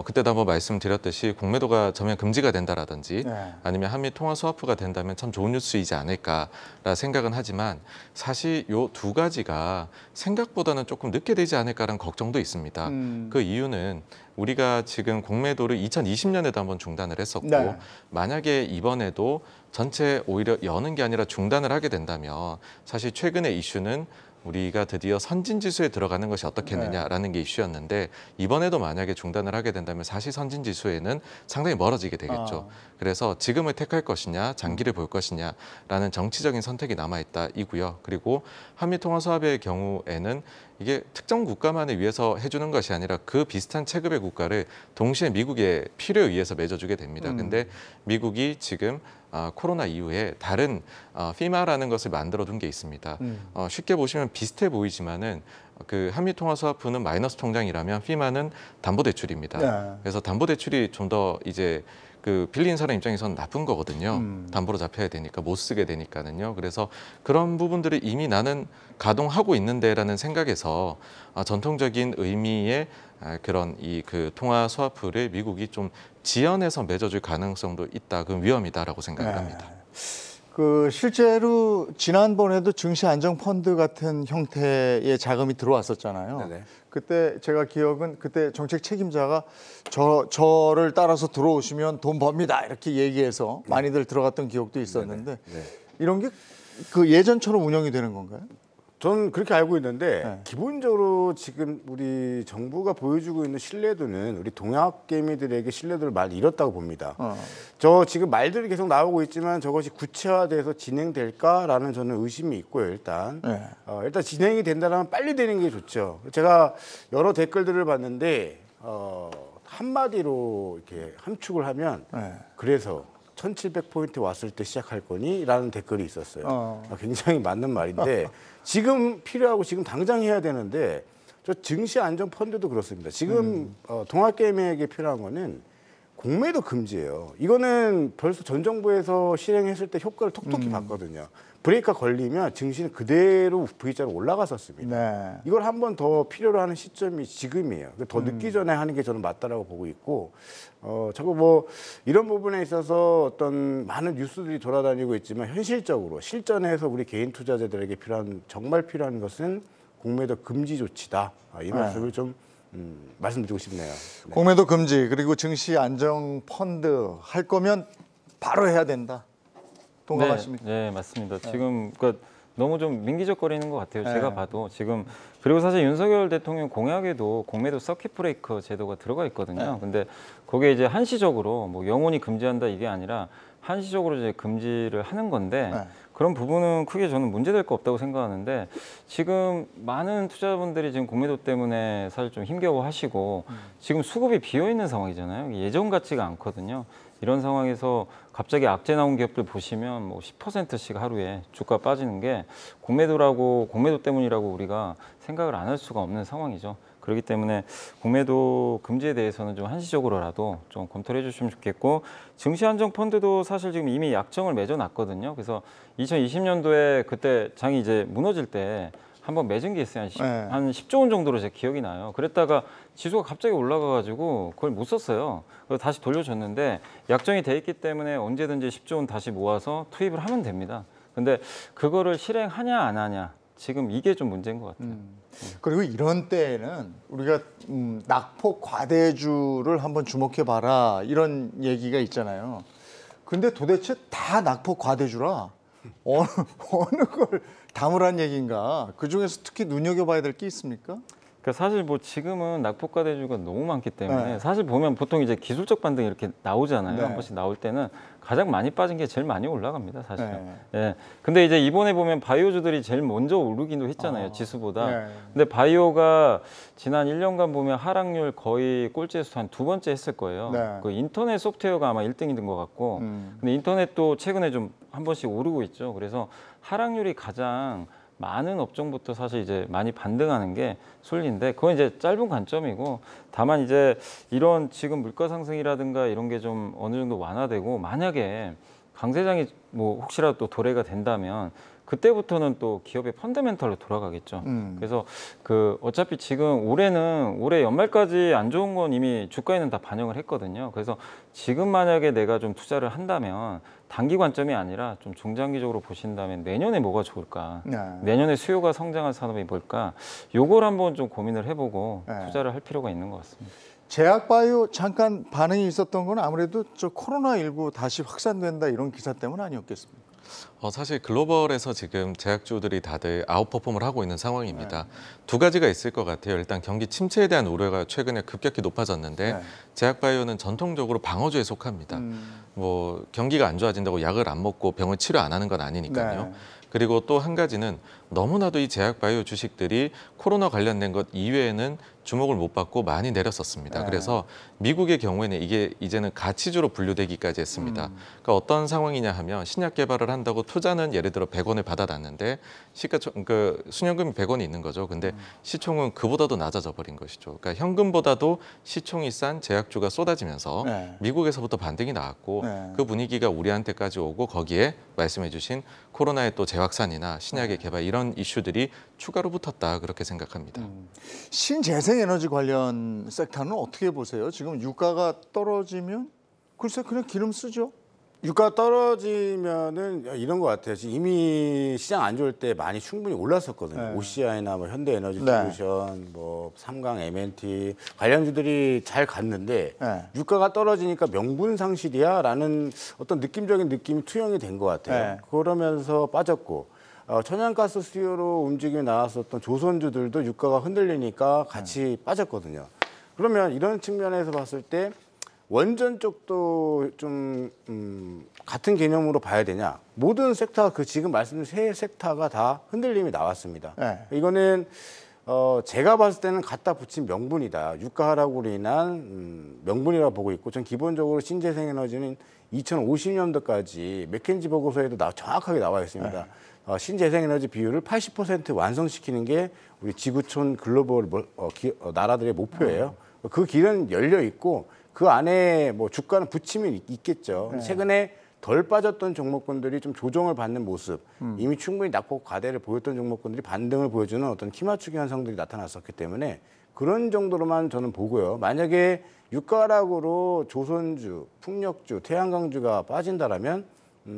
그때도 한번 말씀드렸듯이 공매도가 전면 금지가 된다라든지 아니면 한미 통화 스와프가 된다면 참 좋은 뉴스이지 않을까라 생각은 하지만, 사실 요 두 가지가 생각보다는 조금 늦게 되지 않을까라는 걱정도 있습니다. 그 이유는 우리가 지금 공매도를 2020년에도 한번 중단을 했었고 만약에 이번에도 전체 오히려 여는 게 아니라 중단을 하게 된다면 사실 최근의 이슈는 우리가 드디어 선진지수에 들어가는 것이 어떻겠느냐라는 게 이슈였는데, 이번에도 만약에 중단을 하게 된다면 사실 선진지수에는 상당히 멀어지게 되겠죠. 그래서 지금을 택할 것이냐 장기를 볼 것이냐라는 정치적인 선택이 남아있다 이고요. 그리고 한미통화수합의 경우에는 이게 특정 국가만을 위해서 해주는 것이 아니라 그 비슷한 체급의 국가를 동시에 미국의 필요에 의해서 맺어주게 됩니다. 근데 미국이 지금 코로나 이후에 다른 피마라는 것을 만들어 둔 게 있습니다. 쉽게 보시면 비슷해 보이지만은 그 한미통화스와프는 마이너스 통장이라면 피마는 담보대출입니다. 그래서 담보대출이 좀 더 이제 그 빌린 사람 입장에서는 나쁜 거거든요. 담보로 잡혀야 되니까 못 쓰게 되니까는요. 그래서 그런 부분들을 이미 나는 가동하고 있는데라는 생각에서 전통적인 의미의 그런 그 통화 스와프를 미국이 좀 지연해서 맺어줄 가능성도 있다. 그 위험이다라고 생각을 합니다. 그 실제로 지난번에도 증시 안정 펀드 같은 형태의 자금이 들어왔었잖아요. 그때 제가 기억은 그때 정책 책임자가 저를 따라서 들어오시면 돈 법니다 이렇게 얘기해서 많이들 들어갔던 기억도 있었는데 이런 게 그 예전처럼 운영이 되는 건가요? 저는 그렇게 알고 있는데 기본적으로 지금 우리 정부가 보여주고 있는 신뢰도는 우리 동학 개미들에게 신뢰도를 많이 잃었다고 봅니다. 저 지금 말들이 계속 나오고 있지만 저것이 구체화돼서 진행될까라는 저는 의심이 있고요. 일단 일단 진행이 된다면 빨리 되는 게 좋죠. 제가 여러 댓글들을 봤는데 한마디로 이렇게 함축을 하면 그래서 1700포인트 왔을 때 시작할 거니? 라는 댓글이 있었어요. 굉장히 맞는 말인데 지금 필요하고 지금 당장 해야 되는데, 저 증시 안정 펀드도 그렇습니다. 지금 동학개미에게 필요한 거는 공매도 금지예요. 이거는 벌써 전 정부에서 실행했을 때 효과를 톡톡히 봤거든요. 브레이크가 걸리면 증시는 그대로 V자로 올라갔었습니다. 이걸 한 번 더 필요로 하는 시점이 지금이에요. 더 늦기 전에 하는 게 저는 맞다라고 보고 있고, 자꾸 이런 부분에 있어서 어떤 많은 뉴스들이 돌아다니고 있지만 현실적으로 실전에서 우리 개인 투자자들에게 정말 필요한 것은 공매도 금지 조치다. 이 말씀을 좀 말씀드리고 싶네요. 공매도 금지 그리고 증시 안정 펀드 할 거면 바로 해야 된다. 동감하십니까? 네, 맞습니다. 지금 그러니까 너무 좀 민기적거리는 것 같아요. 네. 제가 봐도 지금. 그리고 사실 윤석열 대통령 공약에도 공매도 서킷 브레이커 제도가 들어가 있거든요. 근데 거기에 이제 한시적으로 뭐 영원히 금지한다 이게 아니라 한시적으로 이제 금지를 하는 건데 그런 부분은 크게 저는 문제될 거 없다고 생각하는데 지금 많은 투자자분들이 지금 공매도 때문에 사실 좀 힘겨워하시고 지금 수급이 비어 있는 상황이잖아요. 예전 같지가 않거든요. 이런 상황에서 갑자기 악재 나온 기업들 보시면 뭐 10%씩 하루에 주가 빠지는 게 공매도 때문이라고 우리가 생각을 안 할 수가 없는 상황이죠. 그렇기 때문에 공매도 금지에 대해서는 좀 한시적으로라도 좀 검토를 해주시면 좋겠고 증시안정펀드도 사실 지금 이미 약정을 맺어놨거든요. 그래서 2020년도에 그때 장이 이제 무너질 때 한번 맺은 게 있어요. 한 10조 원 정도로 제 기억이 나요. 그랬다가 지수가 갑자기 올라가가지고 그걸 못 썼어요. 그래서 다시 돌려줬는데 약정이 돼 있기 때문에 언제든지 10조 원 다시 모아서 투입을 하면 됩니다. 근데 그거를 실행하냐 안 하냐 지금 이게 좀 문제인 것 같아요. 그리고 이런 때에는 우리가 낙폭 과대주를 한번 주목해 봐라 이런 얘기가 있잖아요. 근데 도대체 다 낙폭 과대주라 어느 걸 담으란 얘기인가? 그 중에서 특히 눈여겨봐야 될 게 있습니까? 그러니까 사실 뭐 지금은 낙폭과대주가 너무 많기 때문에 사실 보면 보통 이제 기술적 반등이 이렇게 나오잖아요. 한 번씩 나올 때는 가장 많이 빠진 게 제일 많이 올라갑니다, 사실은. 예. 근데 이제 이번에 보면 바이오주들이 제일 먼저 오르기도 했잖아요, 지수보다. 근데 바이오가 지난 1년간 보면 하락률 거의 꼴찌에서 한 2번째 했을 거예요. 그 인터넷 소프트웨어가 아마 1등이 된 것 같고, 근데 인터넷도 최근에 좀 한 번씩 오르고 있죠. 그래서 하락률이 가장 많은 업종부터 사실 이제 많이 반등하는 게 순리인데 그건 이제 짧은 관점이고 다만 이제 이런 지금 물가 상승이라든가 이런 게 좀 어느 정도 완화되고 만약에 강세장이 뭐 혹시라도 또 도래가 된다면 그때부터는 또 기업의 펀더멘털로 돌아가겠죠. 그래서 그 어차피 지금 올해 연말까지 안 좋은 건 이미 주가에는 다 반영을 했거든요. 그래서 지금 만약에 내가 좀 투자를 한다면 단기 관점이 아니라 좀 중장기적으로 보신다면 내년에 뭐가 좋을까? 내년에 수요가 성장할 산업이 뭘까? 요걸 한번 좀 고민을 해보고 투자를 할 필요가 있는 것 같습니다. 제약바이오 잠깐 반응이 있었던 건 아무래도 저 코로나19 다시 확산된다 이런 기사 때문 아니었겠습니까? 사실 글로벌에서 지금 제약주들이 다들 아웃퍼폼을 하고 있는 상황입니다. 두 가지가 있을 것 같아요. 일단 경기 침체에 대한 우려가 최근에 급격히 높아졌는데 제약바이오는 전통적으로 방어주에 속합니다. 뭐 경기가 안 좋아진다고 약을 안 먹고 병을 치료 안 하는 건 아니니까요. 그리고 또 한 가지는 너무나도 이 제약바이오 주식들이 코로나 관련된 것 이외에는 주목을 못 받고 많이 내렸었습니다. 그래서 미국의 경우에는 이게 이제는 가치주로 분류되기까지 했습니다. 그러니까 어떤 상황이냐 하면 신약 개발을 한다고 투자는 예를 들어 100원을 받아놨는데 순현금이 100원이 있는 거죠. 근데 시총은 그보다도 낮아져 버린 것이죠. 그러니까 현금보다도 시총이 싼 제약주가 쏟아지면서 미국에서부터 반등이 나왔고 그 분위기가 우리한테까지 오고 거기에 말씀해 주신 코로나의 또 재확산이나 신약의 개발 이런 이슈들이 추가로 붙었다 그렇게 생각합니다. 신재생에너지 관련 섹터는 어떻게 보세요? 지금 유가가 떨어지면 글쎄 그냥 기름 쓰죠. 유가 떨어지면은 이런 것 같아요. 지금 이미 시장 안 좋을 때 많이 충분히 올랐었거든요. OCI나 뭐 현대에너지솔루션, 뭐 삼강 M&T 관련주들이 잘 갔는데 유가가 떨어지니까 명분 상실이야라는 어떤 느낌적인 느낌이 투영이 된 것 같아요. 그러면서 빠졌고 천연가스 수요로 움직임이 나왔었던 조선주들도 유가가 흔들리니까 같이 빠졌거든요. 그러면 이런 측면에서 봤을 때 원전 쪽도 좀 같은 개념으로 봐야 되냐? 모든 섹터 그 지금 말씀드린 세 섹터가 다 흔들림이 나왔습니다. 이거는 제가 봤을 때는 갖다 붙인 명분이다. 유가 하락으로 인한 명분이라고 보고 있고, 전 기본적으로 신재생에너지는 2050년도까지 맥켄지 보고서에도 정확하게 나와 있습니다. 신재생에너지 비율을 80% 완성시키는 게 우리 지구촌 글로벌 나라들의 목표예요. 그 길은 열려 있고 그 안에 뭐 주가는 붙이면 있겠죠. 최근에 덜 빠졌던 종목군들이 좀 조정을 받는 모습, 이미 충분히 낙폭 과대를 보였던 종목군들이 반등을 보여주는 어떤 키맞추기 현상들이 나타났었기 때문에 그런 정도로만 저는 보고요. 만약에 유가 하락으로 조선주, 풍력주, 태양광주가 빠진다라면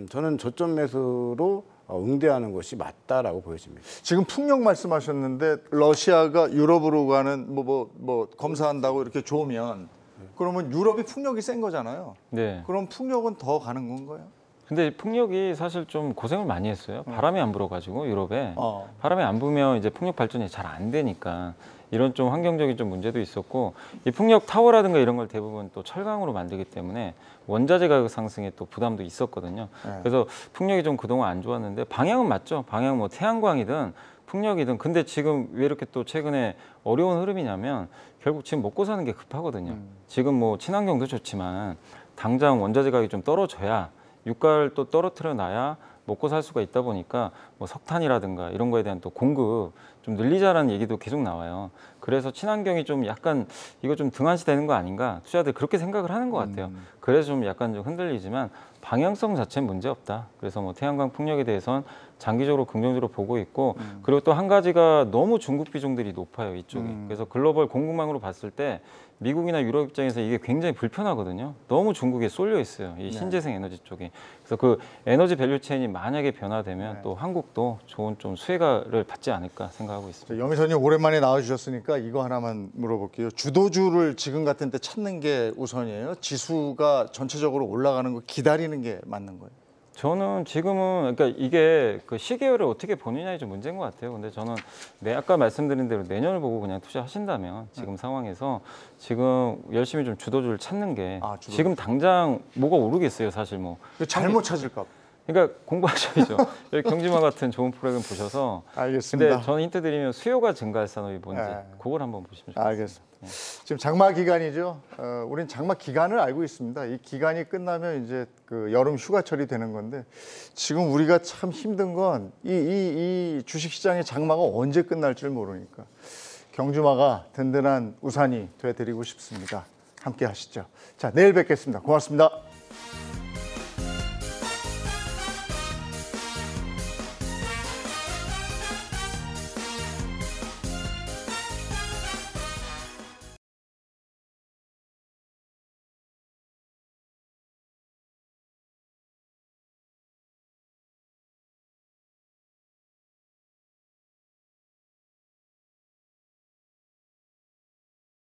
저는 저점 매수로 응대하는 것이 맞다라고 보여집니다. 지금 풍력 말씀하셨는데 러시아가 유럽으로 가는 뭐 검사한다고 이렇게 좋으면 그러면 유럽이 풍력이 센 거잖아요. 그럼 풍력은 더 가는 건가요? 근데 풍력이 사실 좀 고생을 많이 했어요. 바람이 안 불어가지고 유럽에 어. 바람이 안 불면 이제 풍력 발전이 잘 안 되니까 이런 좀 환경적인 좀 문제도 있었고 이 풍력 타워라든가 이런 걸 대부분 또 철강으로 만들기 때문에 원자재 가격 상승에 또 부담도 있었거든요. 네. 그래서 풍력이 좀 그동안 안 좋았는데 방향은 맞죠. 방향은 뭐 태양광이든 풍력이든 근데 지금 왜 이렇게 또 최근에 어려운 흐름이냐면 결국 지금 먹고 사는 게 급하거든요. 지금 뭐 친환경도 좋지만 당장 원자재 가격이 좀 떨어져야 유가를 또 떨어뜨려 놔야 먹고 살 수가 있다 보니까 뭐 석탄이라든가 이런 거에 대한 또 공급 좀 늘리자라는 얘기도 계속 나와요. 그래서 친환경이 좀 약간 이거 좀 등한시 되는 거 아닌가 투자들 그렇게 생각을 하는 것 같아요. 그래서 좀 약간 좀 흔들리지만 방향성 자체는 문제 없다. 그래서 뭐 태양광 풍력에 대해서는 장기적으로 긍정적으로 보고 있고 그리고 또 한 가지가 너무 중국 비중들이 높아요 이쪽이. 그래서 글로벌 공급망으로 봤을 때 미국이나 유럽 입장에서 이게 굉장히 불편하거든요. 너무 중국에 쏠려 있어요. 이 신재생 에너지 쪽이. 그래서 그 에너지 밸류 체인이 만약에 변화되면 또 한국도 좋은 좀 수혜가를 받지 않을까 생각하고 있습니다. 영희선님 오랜만에 나와주셨으니까 이거 하나만 물어볼게요. 주도주를 지금 같은 때 찾는 게 우선이에요? 지수가 전체적으로 올라가는 거 기다리는 게 맞는 거예요? 저는 지금은 그러니까 이게 그 시계열을 어떻게 보느냐에 좀 문제인 것 같아요. 근데 저는 아까 말씀드린 대로 내년을 보고 그냥 투자하신다면 지금 상황에서 지금 열심히 좀 주도주를 찾는 게 주도주. 지금 당장 뭐가 오르겠어요, 사실 뭐. 잘못 찾을까 봐. 그러니까 공부하셔야죠. 여기 경주마 같은 좋은 프로그램 보셔서. 알겠습니다. 근데 저는 힌트 드리면 수요가 증가할 산업이 뭔지 네. 그걸 한번 보시면 좋겠어요. 알겠습니다. 지금 장마 기간이죠. 우린 장마 기간을 알고 있습니다. 이 기간이 끝나면 이제 그 여름 휴가철이 되는 건데 지금 우리가 참 힘든 건 이 주식시장의 장마가 언제 끝날지 모르니까 경주마가 든든한 우산이 되어드리고 싶습니다. 함께 하시죠. 자, 내일 뵙겠습니다. 고맙습니다.